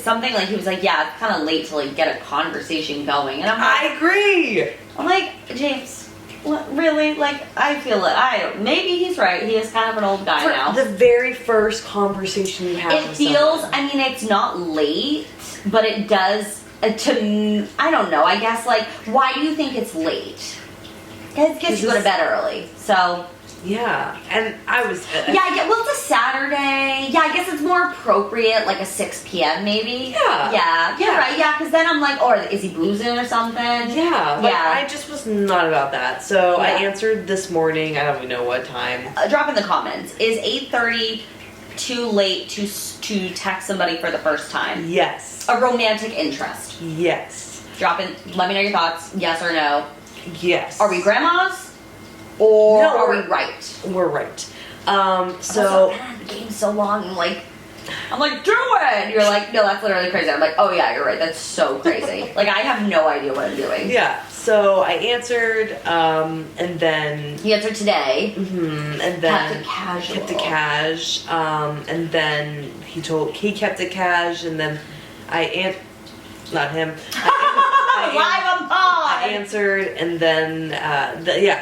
something like, he was like, yeah, it's kind of late to like get a conversation going. And I'm like, I agree. I'm like, James, what, really? Like, I feel it. Maybe he's right. He is kind of an old guy now. The very first conversation you have. It feels. I mean, it's not late, but it does. I don't know. I guess, like, why do you think it's late? Because you go to bed early. So. Yeah, and I was. Well, it's a Saturday. Yeah, I guess it's more appropriate, like a 6 p.m. maybe. Yeah. You're right. Yeah, because then I'm like, or is he boozing or something? Yeah. I just was not about that. So I answered this morning. I don't even know what time. Drop in the comments. Is 8:30 too late to text somebody for the first time? Yes. A romantic interest? Yes. Drop in. Let me know your thoughts. Yes or no. Yes. Are we grandmas? Or No, are we right? We're right. So man, the game's so long. I'm like, do it! And you're like, no, that's literally crazy. I'm like, oh yeah, you're right. That's so crazy. Like, I have no idea what I'm doing. Yeah. So I answered, and then he answered today. Mm-hmm. And then kept it casual. Kept it cash. And then he kept it cash, and then not him. Live on pod. I answered, and then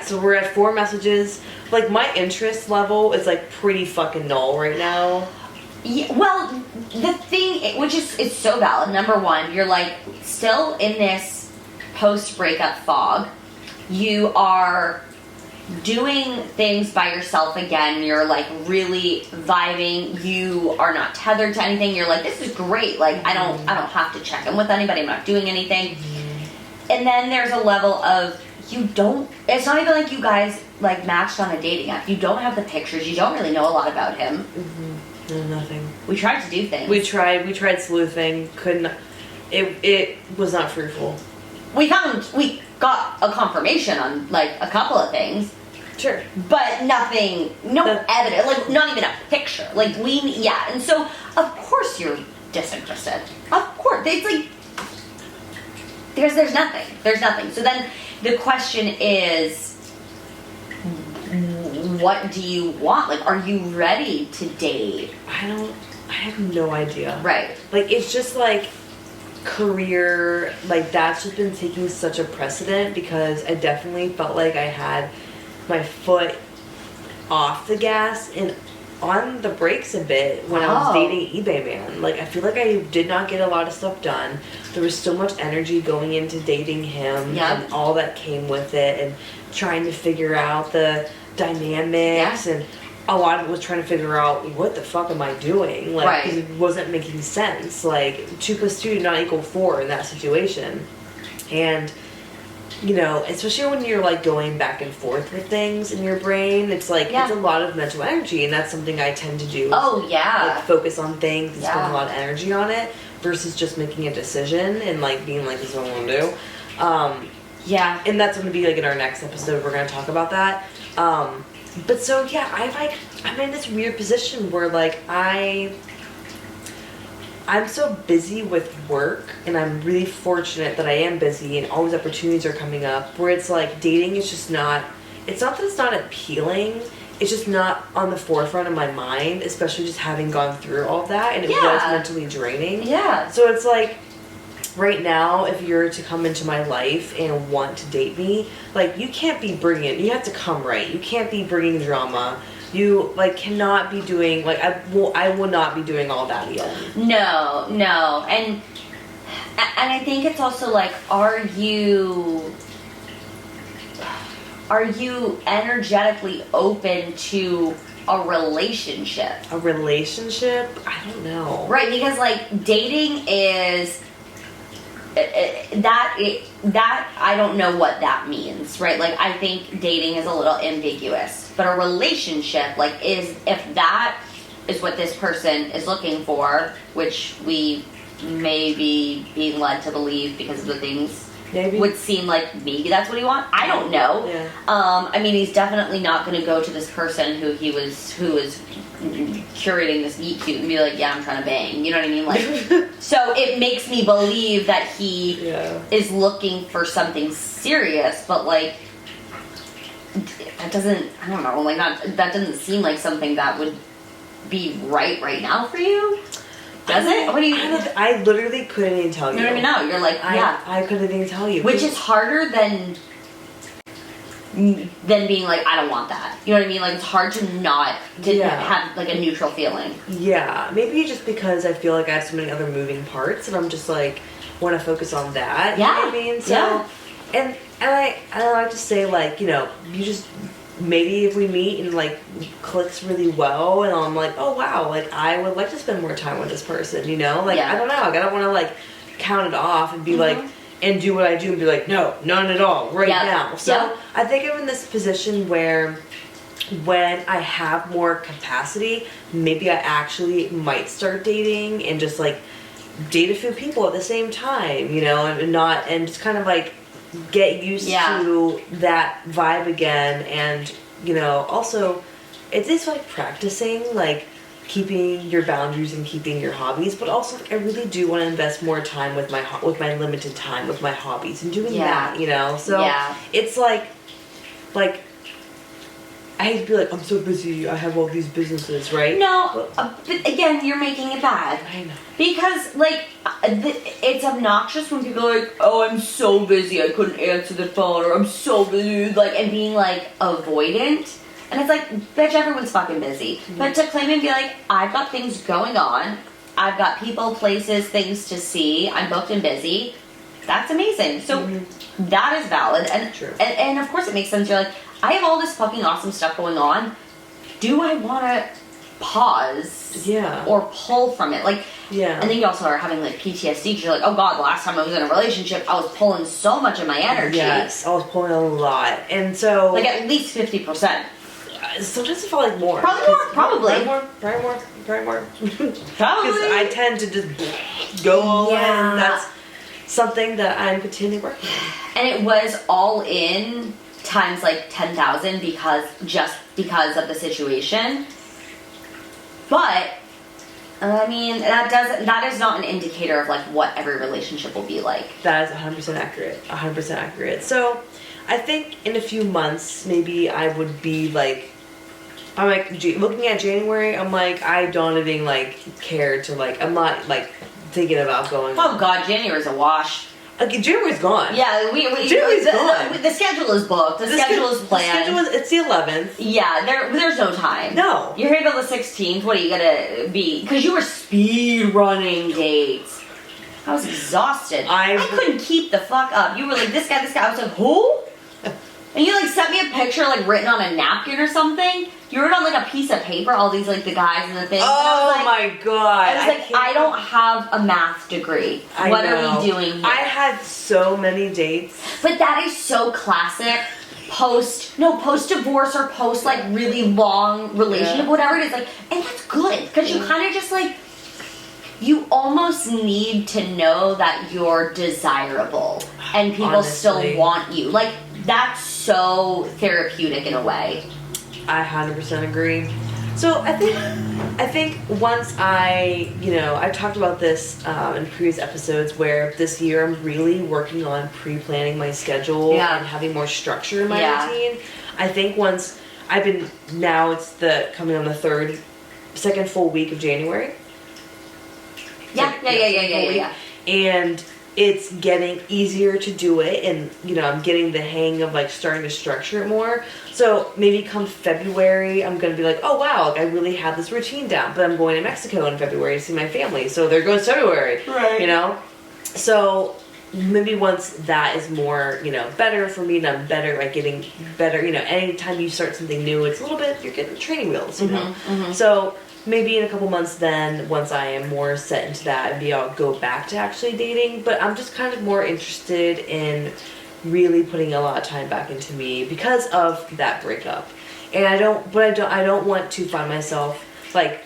so we're at 4 messages. Like, my interest level is like pretty fucking null right now. Yeah, well, the thing, which is so valid. Number one, you're like still in this post-breakup fog. You are doing things by yourself again. You're like really vibing. You are not tethered to anything. You're like, this is great. Like, I don't have to check in with anybody. I'm not doing anything. Mm-hmm. And then there's a level of it's not even like you guys like matched on a dating app. You don't have the pictures. You don't really know a lot about him. Mm-hmm. No, nothing. We tried to do things. We tried sleuthing. Couldn't. It was not fruitful. We got a confirmation on like a couple of things. Sure. But nothing, evidence, like not even a picture. Like and so of course you're disinterested. Of course. It's like there's nothing. There's nothing. So then the question is, what do you want? Like, are you ready to date? I have no idea. Right. Like, it's just like career, like that's just been taking such a precedent because I definitely felt like I had my foot off the gas and on the brakes a bit when I was dating eBay Man. Like, I feel like I did not get a lot of stuff done. There was so much energy going into dating him and all that came with it, and trying to figure out the dynamics, and a lot of it was trying to figure out what the fuck am I doing, like, because it wasn't making sense. Like, 2 + 2 did not equal 4 in that situation. And you know, especially when you're like going back and forth with things in your brain, it's like it's a lot of mental energy, and that's something I tend to do. Like, focus on things and spend a lot of energy on it versus just making a decision and like being like, this is what I'm gonna do. And that's gonna be like in our next episode. We're gonna talk about that. But so I'm in this weird position where like I'm so busy with work, and I'm really fortunate that I am busy and all these opportunities are coming up, where it's like dating is just not, it's not that it's not appealing, it's just not on the forefront of my mind, especially just having gone through all that, and it was mentally draining. So it's like, right now, if you're to come into my life and want to date me, like, you can't be bringing, you have to come right. You can't be bringing drama. You, like, cannot be doing, like, I will not be doing all that again. No. And I think it's also, like, are you energetically open to a relationship? A relationship? I don't know. Right, because, like, dating is... that I don't know what that means, right? Like, I think dating is a little ambiguous, but a relationship, like, if that is what this person is looking for, which we may be being led to believe because of the things would seem like maybe that's what he wants. I don't know. I mean, he's definitely not going to go to this person who is curating this meet cute and be like, yeah, I'm trying to bang. You know what I mean? Like, so it makes me believe that he is looking for something serious, but like, that doesn't, I don't know, like, that doesn't seem like something that would be right now for you. Does it? What do you? I literally couldn't even tell you. You don't even know. You're like, I couldn't even tell you. Which is harder than being like, I don't want that. You know what I mean? Like, it's hard to not have like a neutral feeling. Yeah, maybe just because I feel like I have so many other moving parts, and I'm just like want to focus on that. Yeah, you know what I mean. So, and I like to say, like, you know, you just. Maybe if we meet and like clicks really well, and I'm like, oh wow, like I would like to spend more time with this person, you know? Like, I don't know, like, I don't want to like count it off and be like, and do what I do and be like, no, none at all, right now. So I think I'm in this position where when I have more capacity, maybe I actually might start dating and just like date a few people at the same time, you know, and just kind of like get used to that vibe again, and also it is like practicing like keeping your boundaries and keeping your hobbies, but also I really do want to invest more time with my limited time with my hobbies and doing that, so it's like I hate to be like, I'm so busy, I have all these businesses, right? No, but again, you're making it bad. I know. Because, like, it's obnoxious when people are like, oh, I'm so busy, I couldn't answer the phone, or I'm so busy, like, and being, like, avoidant. And it's like, bitch, everyone's fucking busy. Mm-hmm. But to claim and be like, I've got things going on, I've got people, places, things to see, I'm booked and busy, that's amazing. So, that is valid. And, true. And of course it makes sense. You're like, I have all this fucking awesome stuff going on. Do I want to pause or pull from it? Like, and then you also are having like PTSD because you're like, oh god, the last time I was in a relationship, I was pulling so much of my energy. Yes, I was pulling a lot. And so... like at least 50%. Sometimes I feel like more. Probably more. Probably more. Probably. Because I tend to just go all in. That's something that I'm continually working on. And it was all in times like 10,000 because of the situation. But I mean, that is not an indicator of like what every relationship will be like. That is 100% accurate. 100% accurate. So I think in a few months maybe I would be like, I'm like looking at January, I'm like, I don't even like care to like, I'm not like thinking about going. Oh god, January's a wash. Okay, January's gone. Yeah, January's gone. The schedule is booked. The schedule is planned. It's the 11th. Yeah, there's no time. No. You're here till the 16th. What are you gonna be? Because you were speed running dates. I was exhausted. I couldn't keep the fuck up. You were like, this guy. I was like, who? And you like sent me a picture like written on a napkin or something. You wrote on like a piece of paper all these like the guys and the things. Oh and I was, my god! I was like, I don't have a math degree. What are we doing here? I had so many dates. But that is so classic. Post divorce or post like really long relationship, whatever it is. Like, and that's good because you kind of just like. You almost need to know that you're desirable and people still want you. Like, that's so therapeutic in a way. I 100% agree. So I think once I've talked about this in previous episodes where this year I'm really working on pre-planning my schedule and having more structure in my routine. I think once it's coming on the second full week of January. Yeah. And it's getting easier to do it, and I'm getting the hang of like starting to structure it more. So maybe come February, I'm gonna be like, oh wow, like, I really have this routine down. But I'm going to Mexico in February to see my family, so there goes February, right? So maybe once that is more, better for me, and I'm better at getting better. Anytime you start something new, it's a little bit you're getting training wheels, So. Maybe in a couple months then, once I am more set into that, maybe I'll go back to actually dating. But I'm just kind of more interested in really putting a lot of time back into me because of that breakup. And I don't want to find myself like,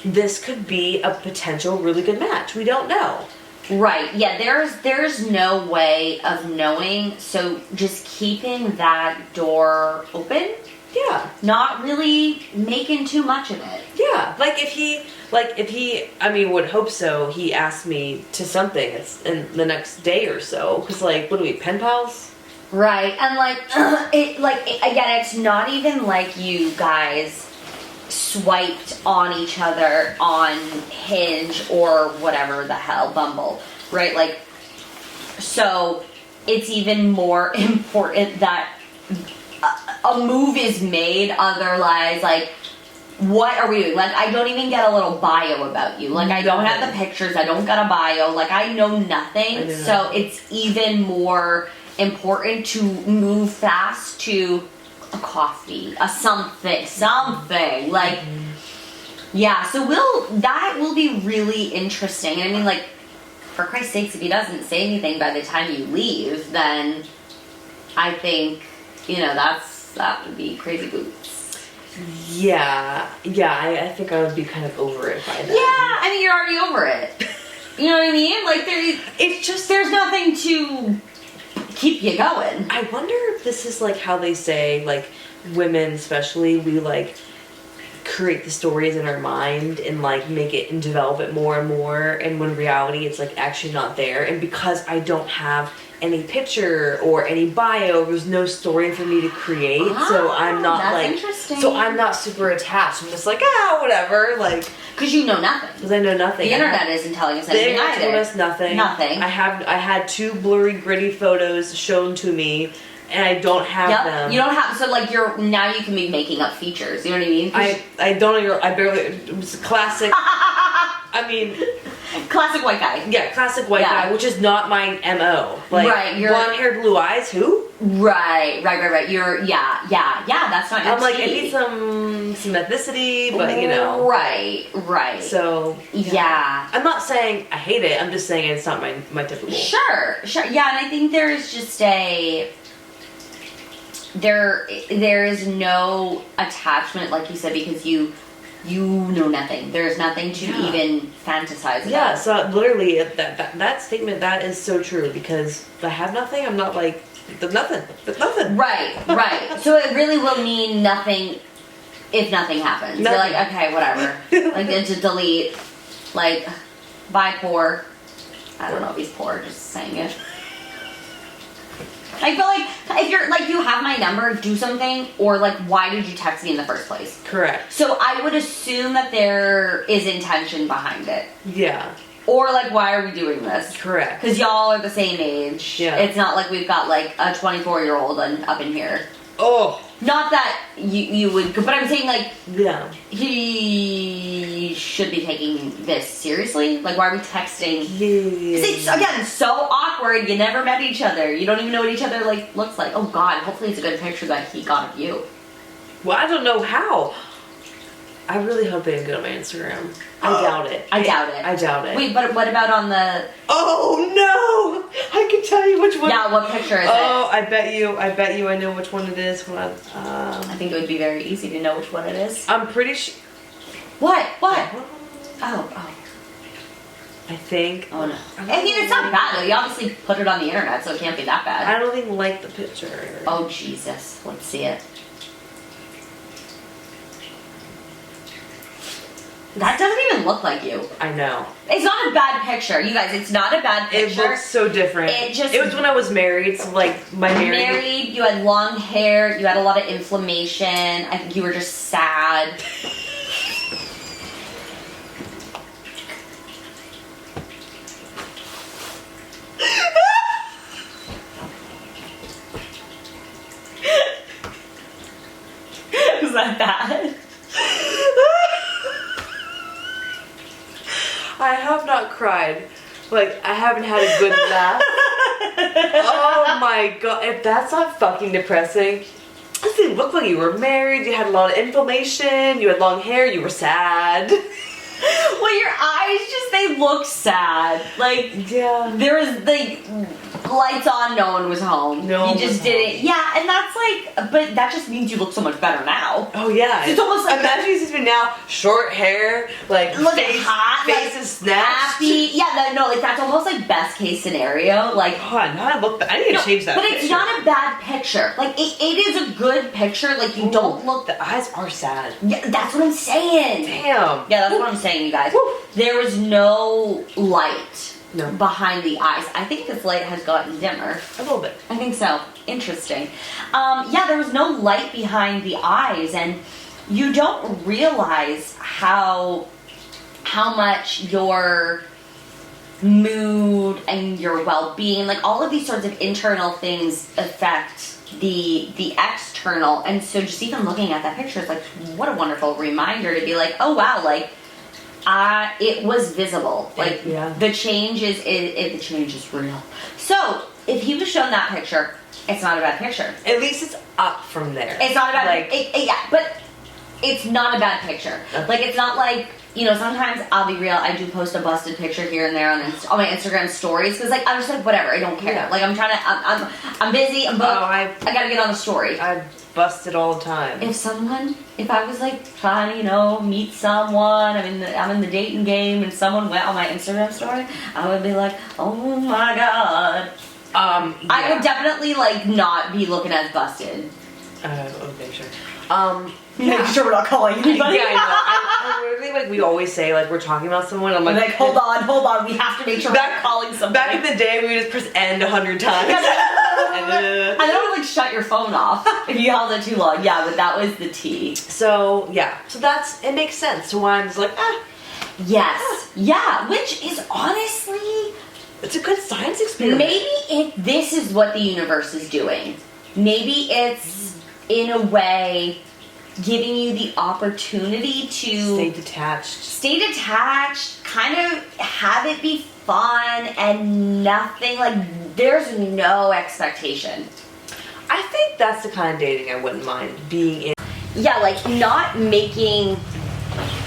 this could be a potential really good match. We don't know. Right. Yeah, there's no way of knowing. So just keeping that door open. Yeah. Not really making too much of it. Yeah. If he, I mean, would hope so, he asked me to something in the next day or so. Because, what are we, pen pals? Right. And, again, it's not even like you guys swiped on each other on Hinge or whatever the hell, Bumble. Right? So it's even more important that a move is made, otherwise, what are we doing? I don't even get a little bio about you. I don't have the pictures, I don't got a bio, I know nothing. So it's even more important to move fast to a coffee, a something. Yeah, so that will be really interesting. I mean, for Christ's sakes, if he doesn't say anything by the time you leave, then I think, that would be crazy boots. Yeah, I think I would be kind of over it by then. Yeah, I mean, you're already over it. You know what I mean? There's nothing to keep you going. I wonder if this is like how they say, like, women especially, we like create the stories in our mind and like make it and develop it more and more, and when in reality it's like actually not there. And because I don't have any picture or any bio, there's no story for me to create, so I'm not like, so I'm not super attached. I'm just like, whatever, like, because you know nothing. Because I know nothing. The internet isn't telling us anything either. The internet told us nothing. Nothing. I had 2 blurry, gritty photos shown to me, and I don't have them. You don't have, so like now you can be making up features, you know what I mean? I don't, I barely, it was classic, I mean. Classic white guy. Yeah, classic white guy, which is not my MO. Like, blonde hair, blue eyes, who? Right. You're, that's not your I'm like, I need some ethnicity, but you know. Right. So, yeah. I'm not saying I hate it, I'm just saying it's not my typical. Sure. Yeah, and I think there's just there is no attachment, like you said, because you know nothing. There's nothing to even fantasize about. Yeah, so literally that statement, that is so true, because if I have nothing, I'm not like, there's nothing. Right. So it really will mean nothing if nothing happens. You're like, okay, whatever. Like, to delete, like, bye poor. I don't know if he's poor, just saying it. I feel like if you're like, you have my number, do something, or like, why did you text me in the first place? Correct. So I would assume that there is intention behind it. Yeah. Or like, why are we doing this? Correct. Because y'all are the same age. Yeah. It's not like we've got like a 24-year-old up in here. Oh. Not that you would, but I'm saying like, yeah, he should be taking this seriously. Like, why are we texting? Yeah. It's, again, so awkward. You never met each other. You don't even know what each other like looks like. Oh God, hopefully it's a good picture that he got of you. Well, I don't know how. I really hope they didn't go to my Instagram. I doubt it. I doubt it. Wait, but what about on the... Oh no! I can tell you which one. Yeah, what picture is it? Oh, I bet you I know which one it is. Hold on. I think it would be very easy to know which one it is. I'm pretty sure... What? Oh. I think... Oh no. I mean, it's not bad though. You obviously put it on the internet, so it can't be that bad. I don't even like the picture. Oh Jesus. Let's see it. That doesn't even look like you. I know. It's not a bad picture. You guys, it's not a bad picture. It looks so different. It was when I was married, so like married, you had long hair, you had a lot of inflammation. I think you were just sad. Is that bad? I have not cried. Like, I haven't had a good laugh. Oh my God. If that's not fucking depressing. It didn't look like you were married, you had a lot of inflammation, you had long hair, you were sad. Well, your eyes they look sad. Like, yeah. There was, like, lights on, no one was home. No one you just was didn't. home. Yeah, and that's like, but that just means you look so much better now. Oh yeah. It's almost like, imagine you see me now, short hair, like looking hot, face like, is snatched. Happy. Yeah, no, like that's almost like best case scenario. Like, God, now I need to change that. But picture. it's not a bad picture. Like, it is a good picture. Like, you don't look. The eyes are sad. Yeah, that's what I'm saying. Damn. Yeah, that's what I'm saying, you guys. Woo. There was no light. No. Behind the eyes. I think this light has gotten dimmer. A little bit. I think so. Interesting. Yeah, there was no light behind the eyes, and you don't realize how much your mood and your well-being, like all of these sorts of internal things affect the external. And so just even looking at that picture, it's like, what a wonderful reminder to be like, oh wow, like, it was visible. Like, yeah. The change is real. So, if he was shown that picture, it's not a bad picture. At least it's up from there. It's not a bad, like, yeah, but it's not a bad picture. Okay. Like, it's not like, you know, sometimes, I'll be real, I do post a busted picture here and there on my Instagram stories, because, like, I'm just like, whatever, I don't care. Yeah. Like, I'm trying to, I'm busy, I'm booked, I gotta get on the story. I bust it all the time. If I was like trying to, you know, meet someone, I'm in the dating game, and someone went on my Instagram story, I would be like, oh my God, Yeah. I would definitely like not be looking as busted. Okay, sure. Make sure we're not calling anybody. Yeah, I know. I literally, like, we always say, like, we're talking about someone. I'm like, hold on. We have to make sure we're not calling somebody. Back in the day, we would just press end 100 times. And then I would like shut your phone off if you held it too long. Yeah, but that was the tea. So yeah, so it makes sense. So why I'm just like, Yes. Yeah, which is honestly, it's a good science experiment. Maybe this is what the universe is doing. Maybe it's in a way giving you the opportunity to stay detached, kind of have it be fun and nothing, like there's no expectation. I think that's the kind of dating I wouldn't mind being in. Yeah, like not making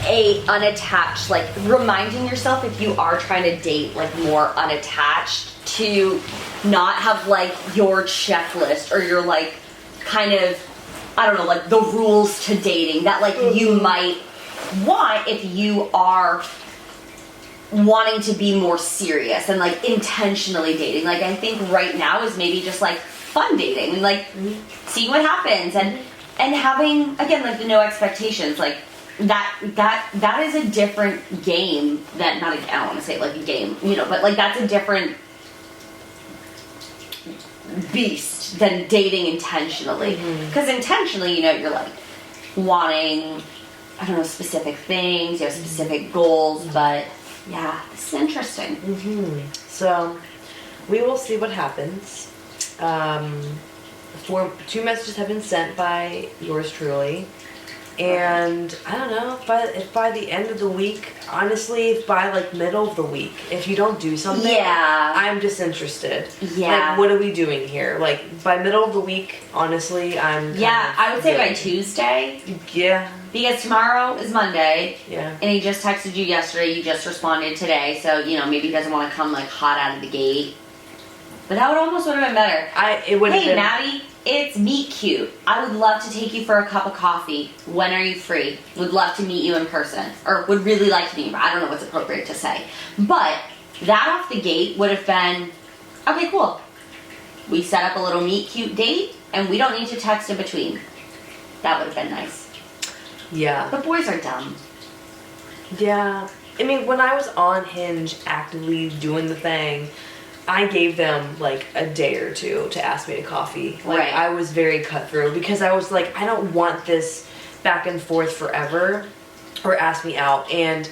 a unattached, like reminding yourself if you are trying to date like more unattached to not have like your checklist or your like kind of, I don't know, like the rules to dating that like you might want if you are wanting to be more serious and like intentionally dating. Like I think right now is maybe just like fun dating and like seeing what happens and having again like the no expectations, like that is a different game that I don't want to say like a game, you know, but like that's a different beast than dating intentionally. Because intentionally, you know, you're like wanting, I don't know, specific things, you have specific goals, but yeah, this is interesting. So we will see what happens. 2 messages have been sent by yours truly. And I don't know, if by the end of the week, honestly, if by like middle of the week, if you don't do something, I'm disinterested. Yeah. Like, what are we doing here? Like, by middle of the week, honestly, I would say by Tuesday. Yeah. Because tomorrow is Monday. Yeah. And he just texted you yesterday, you just responded today, so, you know, maybe he doesn't want to come like hot out of the gate. But that would almost would have been better. Hey, Maddy. It's meet cute. I would love to take you for a cup of coffee. When are you free? Would love to meet you in person. Or would really like to meet you. I don't know what's appropriate to say. But that off the gate would have been, okay, cool. We set up a little meet cute date and we don't need to text in between. That would have been nice. Yeah. But boys are dumb. Yeah. I mean, when I was on Hinge actively doing the thing, I gave them like a day or two to ask me to coffee. Like, right. I was very cutthroat because I was like, I don't want this back and forth forever, or ask me out. And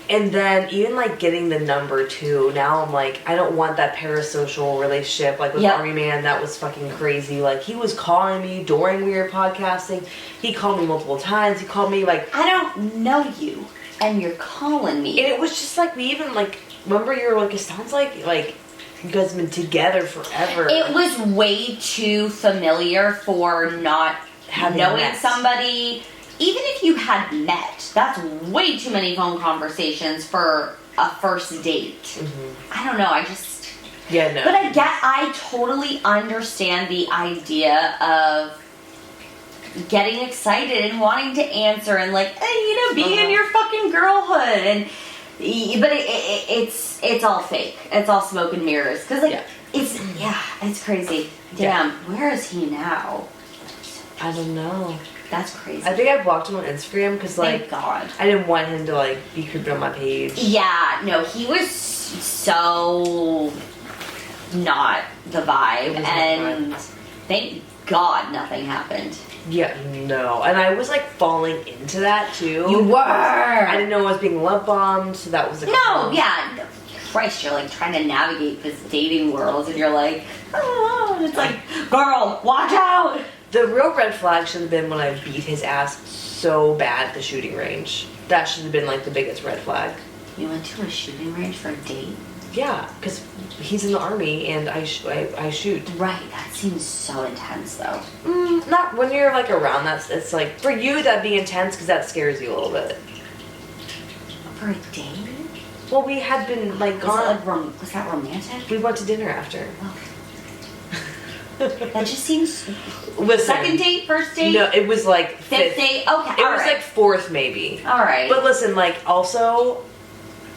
then even like getting the number too, now I'm like, I don't want that parasocial relationship like with Army Man. That was fucking crazy. Like, he was calling me during we were podcasting. He called me multiple times. He called me like, I don't know you and you're calling me. And it was just like, we even like, remember you were like, it sounds like you guys have been together forever. It was way too familiar for not knowing somebody. Even if you had met, that's way too many phone conversations for a first date. I don't know, But I totally understand the idea of getting excited and wanting to answer and like, hey, you know, be in your fucking girlhood but it's all fake. It's all smoke and mirrors. Because like it's crazy. Damn, where is he now? I don't know. That's crazy. I think I blocked him on Instagram because like, thank God, I didn't want him to like be creeping on my page. Yeah, no, he was so not the vibe, and thank God nothing happened. Yeah, no. And I was like falling into that too. You were. I didn't know I was being love bombed, so that was like no. Christ, you're like trying to navigate this dating world, and you're like, oh, it's like, girl, watch out. The real red flag should have been when I beat his ass so bad at the shooting range. That should have been like the biggest red flag. You went to a shooting range for a date? Yeah, because he's in the army and I shoot. Right, that seems so intense though. Not when you're like around that. It's like, for you that'd be intense because that scares you a little bit. For a date? Well, we had been like gone. Was that romantic? We went to dinner after. Oh. That just seems. Listen, second date, first date? No, it was like fifth date. Okay, it was like fourth maybe. All right. But listen, like also,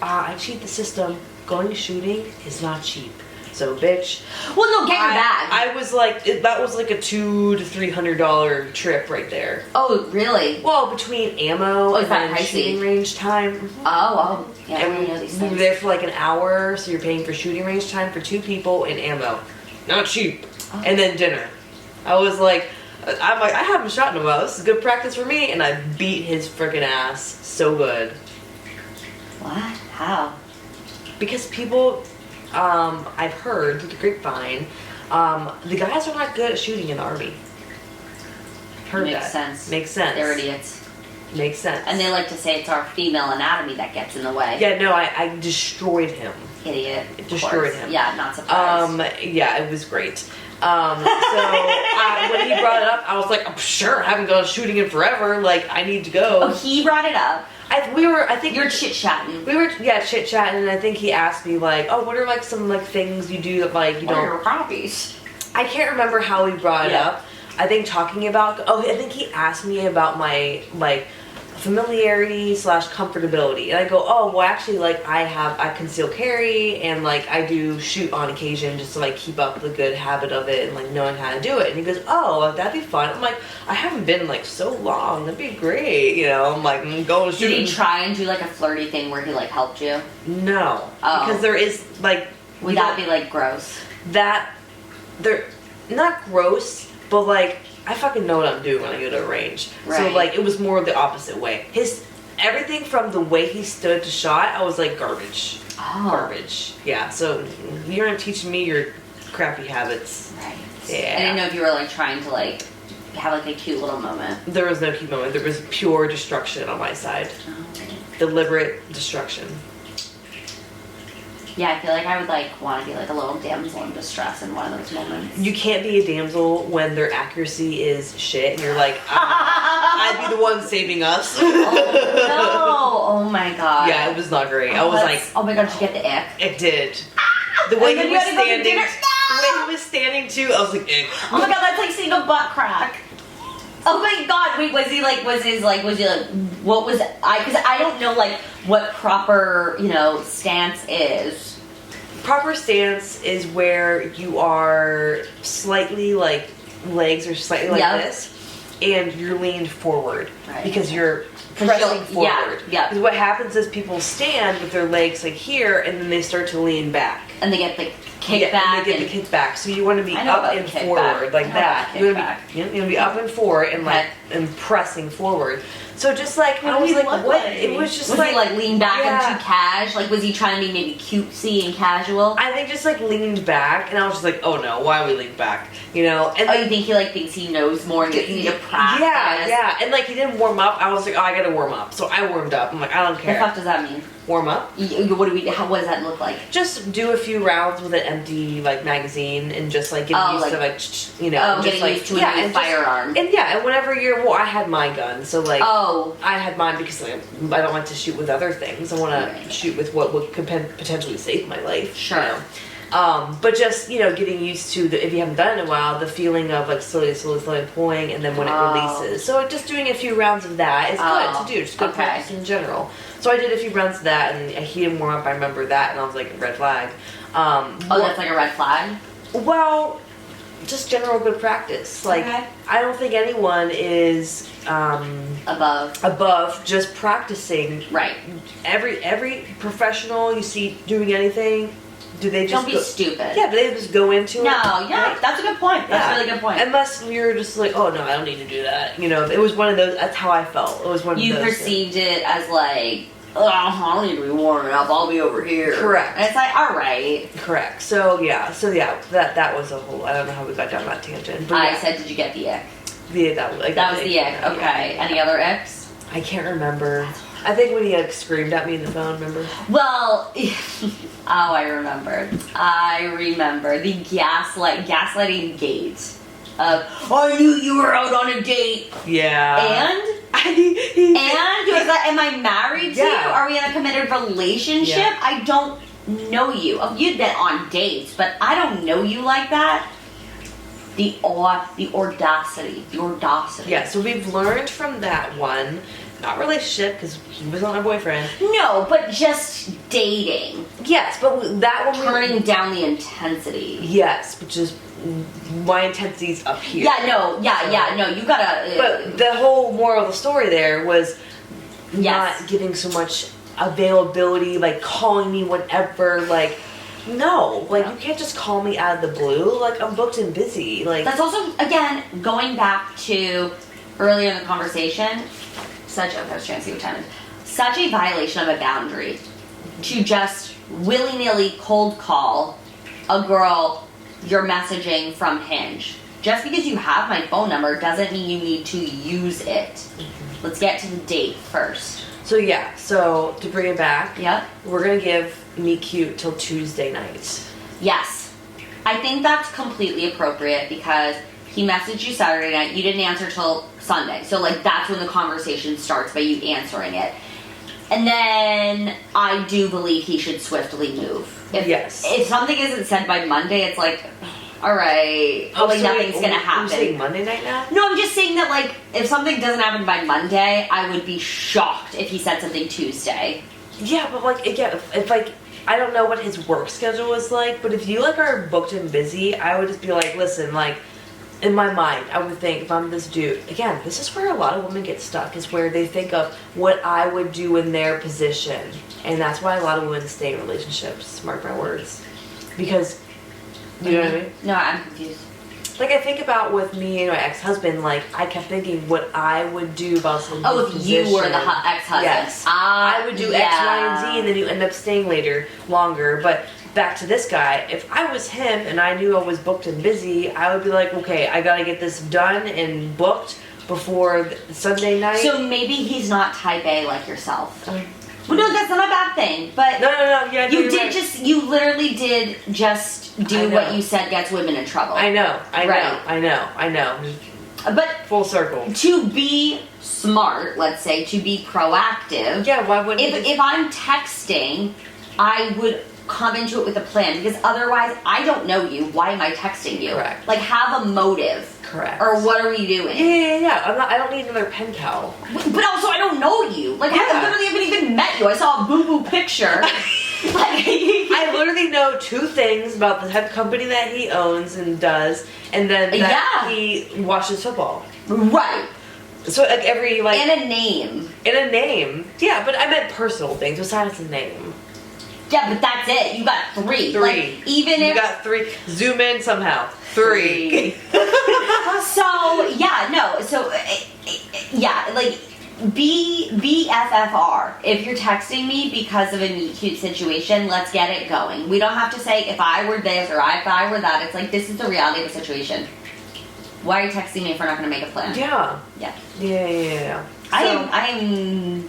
I cheat the system. Going shooting is not cheap. So, bitch. Well, no, get your bag. I was like, that was like a $200 to $300 trip right there. Oh, really? Well, between ammo and then shooting range time. Oh, yeah, and I know these we things. were there for like an hour, so you're paying for shooting range time for 2 people and ammo. Not cheap. Oh. And then dinner. I'm like, I haven't shot in a while. This is good practice for me, and I beat his freaking ass so good. What? How? Because people, I've heard through the grapevine, the guys are not good at shooting in the Army. Heard that. Makes sense. They're idiots. Makes sense. And they like to say it's our female anatomy that gets in the way. Yeah, no, I destroyed him. Idiot. Destroyed him. Yeah, not surprised. Yeah, it was great. So when he brought it up, I was like, oh, sure, I haven't gone shooting in forever. Like, I need to go. Oh, he brought it up. I think you're chit-chatting. We were, chit-chatting, and I think he asked me, like, oh, what are, like, some, like, things you do that, like, you what know. What are your hobbies? I can't remember how he brought it up. I think talking about, I think he asked me about my, like, familiarity / comfortability, and I go, oh, well, actually, like, I conceal carry, and, like, I do shoot on occasion just to, like, keep up the good habit of it and, like, knowing how to do it. And he goes, oh, like, that'd be fun. I'm like, I haven't been, like, so long, that'd be great, you know. I'm like, going to shoot. Did he try and do, like, a flirty thing where he, like, helped you? No. Because there is, like, would that be, like, gross? Not gross, but, like, I fucking know what I'm doing when I go to a range. Right. So, like, it was more the opposite way. Everything from the way he stood to shot, I was like, garbage. Oh. Garbage. Yeah, so you're not teaching me your crappy habits. Right. Yeah. I didn't know if you were, like, trying to, like, have, like, a cute little moment. There was no cute moment. There was pure destruction on my side. Oh. Deliberate destruction. Yeah, I feel like I would, like, want to be, like, a little damsel in distress in one of those moments. You can't be a damsel when their accuracy is shit, and you're like, I'd be the one saving us. Oh, no. Oh, my God. Yeah, it was not great. I was like... Oh, my God, did you get the ick? It did. The way he was standing... The way he was standing, too, I was like, ick. Oh, my God, that's like seeing a butt crack. Oh my God! Wait, was he like? What was? Because I don't know like what proper stance is. Proper stance is where you are slightly like legs are slightly like this, and you're leaned forward because you're pressing forward. Yeah. Because what happens is people stand with their legs like here, and then they start to lean back, and they get the kick back. And they get the kick back. So you want to be up and forward like that. You want to be up and forward and like and pressing forward. So just like I was like, what? It was just was he like leaned back and too cash? Like was he trying to be maybe cutesy and casual? I think just like leaned back, and I was just like, oh no, why are we leaned back? And you think he like thinks he knows more and gets need to practice? Yeah, and like he didn't warm up. I was like, oh, I gotta warm up. So I warmed up. I'm like, I don't care. What the fuck does that mean? Warm up? What does that look like? Just do a few rounds with an empty like magazine and just like get used to like just getting like, used to a new firearm. And whenever I had my gun, so like I had mine because like, I don't like to shoot with other things. I want to shoot with what could potentially save my life. Sure. But just getting used to if you haven't done it in a while, the feeling of like slowly pulling, and then when it releases. So just doing a few rounds of that is good to do. Just good practice in general. So I did a few rounds of that, and he didn't warm up. I remember that, and I was like, red flag. That's like a red flag? Well, just general good practice. Like I don't think anyone is above just practicing. Right. Every professional you see doing anything. Do they just don't be stupid? Yeah, do they just go into it? No, that's a good point. That's a really good point. Unless you're just like, oh no, I don't need to do that. It was one of those. That's how I felt. It was one of those. You perceived it as like, I don't need to be warming up. I'll be over here. Correct. And it's like, all right. Correct. So yeah. That was a whole. I don't know how we got down that tangent. But I said, did you get the ick? That was the ick. Okay. Yeah. Any other icks? I can't remember. I think when he screamed at me in the phone, remember? Well, I remember the gaslighting gate of, I knew you were out on a date. Yeah. And he was like, am I married to you? Are we in a committed relationship? Yeah. I don't know you. You'd been on dates, but I don't know you like that. The audacity. Yeah, so we've learned from that one not relationship, because he was not my boyfriend. No, but just dating. Yes, but that one... Turning down the intensity. Yes, which is... my intensity's up here. Yeah, no, you gotta... But the whole moral of the story there was not giving so much availability, like calling me whenever, like... No, like, you can't just call me out of the blue. Like, I'm booked and busy. Like, that's also, again, going back to earlier in the conversation, I was trying to see what time it is. Such a violation of a boundary to just willy-nilly cold call a girl you're messaging from Hinge. Just because you have my phone number doesn't mean you need to use it. Mm-hmm. Let's get to the date first. So yeah, to bring it back, we're gonna give Meet Cute till Tuesday night. Yes. I think that's completely appropriate because he messaged you Saturday night, you didn't answer till Sunday. So like that's when the conversation starts by you answering it. And then I do believe he should swiftly move. If something isn't said by Monday, it's like, alright, probably nothing's gonna happen. Are you saying Monday night now? No, I'm just saying that like, if something doesn't happen by Monday, I would be shocked if he said something Tuesday. Yeah, but like, again, if like, I don't know what his work schedule is like, but if you like are booked and busy, I would just be like, listen, like, in my mind, I would think if I'm this dude, again, this is where a lot of women get stuck, is where they think of what I would do in their position. And that's why a lot of women stay in relationships, mark my words. Because, you know what I mean? No, I'm confused. Like, I think about with me and my ex-husband, like, I kept thinking what I would do about some if you were the ex-husband. Yes. I would do X, Y, and Z, and then you end up staying longer. But back to this guy, if I was him and I knew I was booked and busy, I would be like, okay, I gotta get this done and booked before Sunday night. So maybe he's not type A like yourself. Well, no, that's not a bad thing, but no, yeah, you literally did just do what you said gets women in trouble. I know. But full circle. To be smart, let's say, to be proactive. Yeah, why wouldn't if I'm texting, I would come into it with a plan, because otherwise I don't know you. Why am I texting you? Correct. Like, have a motive. Correct. Or what are we doing? Yeah. I don't need another pen pal. But also, I don't know you. Like, I literally haven't even met you. I saw a boo-boo picture. I literally know 2 things about the type of company that he owns and does, and then that he watches football. Right. So, like, every, like... And a name. Yeah, but I meant personal things besides the name. Yeah, but that's it. You got 3. 3. Like, even if... You got 3. Zoom in somehow. 3. So, yeah, no. So, yeah, like, be FFR. If you're texting me because of a meet cute situation, let's get it going. We don't have to say, if I were this or if I were that. It's like, this is the reality of the situation. Why are you texting me if we're not going to make a plan? Yeah. I am...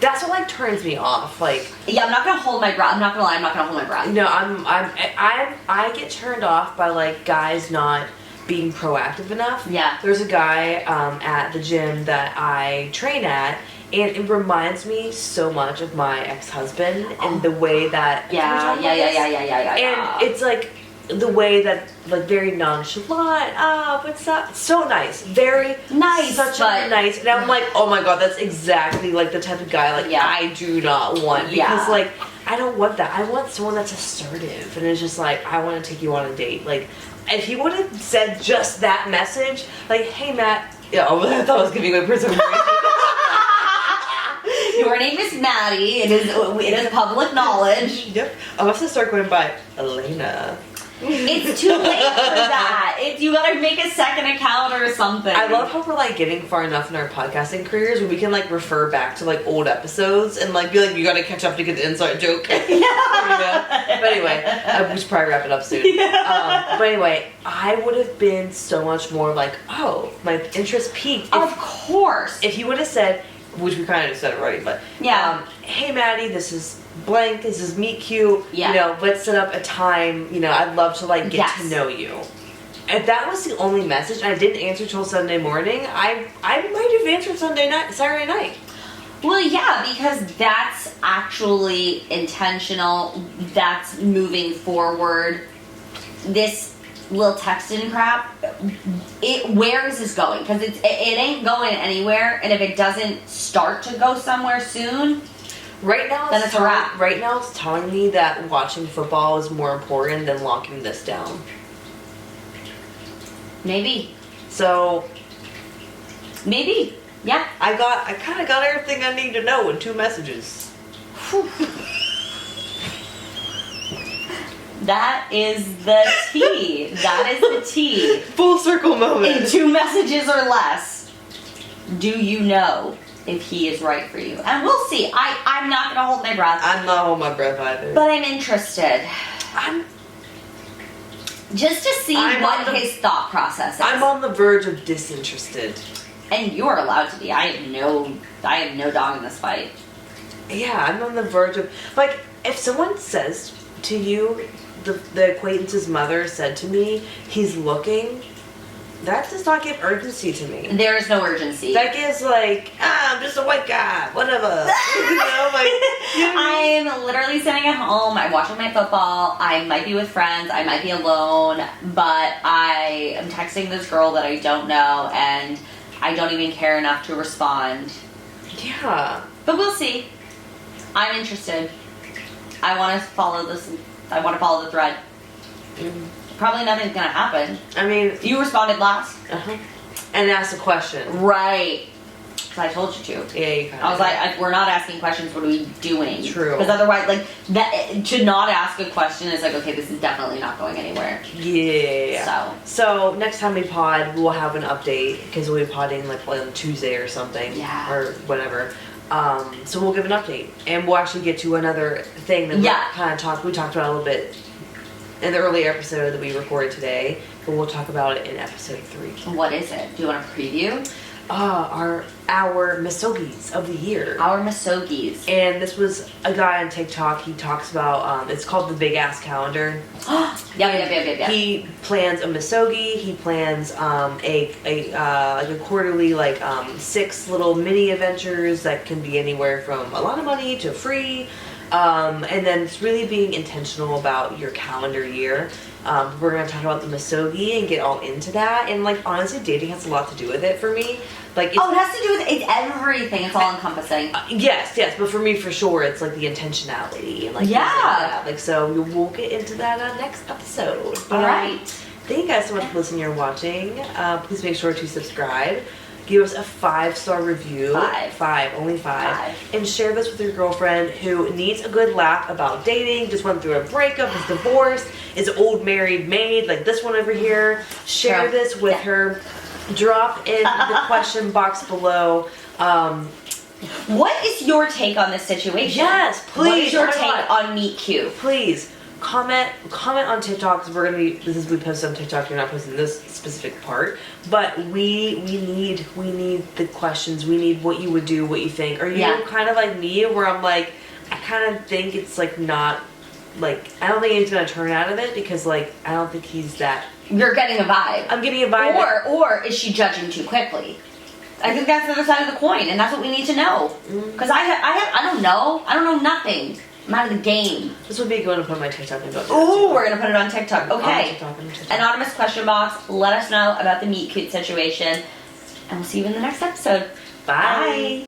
That's what, like, turns me off. Like, yeah, I'm not gonna hold my breath. I'm not gonna lie. I'm not gonna hold my breath. No, I get turned off by, like, guys not being proactive enough. Yeah. There's a guy at the gym that I train at, and it reminds me so much of my ex-husband and the way that. Yeah. And it's like the way that, like, very nonchalant. What's up? So nice. Very nice. Such a nice. And I'm like, oh my god, that's exactly like the type of guy like I do not want. Because like, I don't want that. I want someone that's assertive and it's just like, I want to take you on a date. Like, if he would have said just that message, like, hey Matt, I thought I was giving away personal information. Your name is Maddy. It is public knowledge. Yep. I must have started going by Elena. It's too late for that. You gotta make a second account or something. I love how we're like getting far enough in our podcasting careers where we can like refer back to like old episodes and like be like, you gotta catch up to get the inside joke. But anyway, we should probably wrap it up soon. But anyway, I would have been so much more like, oh, my interest peaked. Of course. If you would have said, which we kind of just said already, but hey Maddie, this is blank, this is meet cute, you know, let's set up a time, you know, I'd love to like get to know you. If that was the only message and I didn't answer till Sunday morning, I might have answered Saturday night. Well, yeah, because that's actually intentional, that's moving forward. This little texting crap, where is this going? Because it ain't going anywhere, and if it doesn't start to go somewhere soon, right now then it's a wrap. Right now it's telling me that watching football is more important than locking this down. Maybe. So maybe. Yeah. I kind of got everything I need to know in 2 messages. That is the tea. That is the tea. Full circle moment. In 2 messages or less, do you know if he is right for you? And we'll see. I'm not going to hold my breath. I'm not holding my breath either. But I'm interested. Just to see what his thought process is. I'm on the verge of disinterested. And you are allowed to be. I have no dog in this fight. Yeah, I'm on the verge of, like, if someone says to you, the acquaintance's mother said to me, he's looking, that does not give urgency to me. There is no urgency. That gives like, I'm just a white guy, whatever. You know, like, you know what I mean? I'm literally sitting at home, I'm watching my football, I might be with friends, I might be alone, but I am texting this girl that I don't know, and I don't even care enough to respond. Yeah. But we'll see. I'm interested. I want to follow this. I want to follow the thread. Probably nothing's gonna happen. I mean, you responded last. And asked a question. Right. Because I told you to. Yeah, you kind of. I was like, we're not asking questions. What are we doing? True. Because otherwise, like that, to not ask a question is like, okay, this is definitely not going anywhere. Yeah. So next time we pod, we'll have an update because we'll be podding like on Tuesday or something. Yeah. Or whatever. So we'll give an update, and we'll actually get to another thing that we talked about a little bit in the earlier episode that we recorded today, but we'll talk about it in episode 3. What is it? Do you want to preview? Our Misogis of the year. Our Misogis. And this was a guy on TikTok. He talks about, it's called the Big Ass Calendar. Yep. He plans a Misogi. He plans a quarterly 6 little mini adventures that can be anywhere from a lot of money to free. And then it's really being intentional about your calendar year. We're going to talk about the Misogi and get all into that. And, honestly, dating has a lot to do with it for me. It has to do with it's everything. It's all encompassing. Yes. But for me, for sure, it's, the intentionality. And, so we'll get into that next episode. All right. Thank you guys so much for listening or watching. Please make sure to subscribe. Give us a 5-star review. 5, only 5. And share this with your girlfriend who needs a good laugh about dating, just went through a breakup, is divorced, is old married maid, like this one over here. Share this with her. Drop in the question box below. What is your take on this situation? Yes, please. What is your take on Meet Cute? Please. Comment on TikTok, because we post on TikTok, you're not posting this specific part, but we need the questions, we need what you would do, what you think. Are you kind of like me, where I'm I kind of think it's not, I don't think he's gonna turn out of it, because I don't think he's that. You're getting a vibe. I'm getting a vibe. Or is she judging too quickly? I think that's the other side of the coin, and that's what we need to know. Because I don't know. I don't know nothing. I'm out of the game. This would be a good one to put on my TikTok. Ooh, we're going to put it on TikTok. Okay. On TikTok. Anonymous question box. Let us know about the Meet Cute situation. And we'll see you in the next episode. Bye.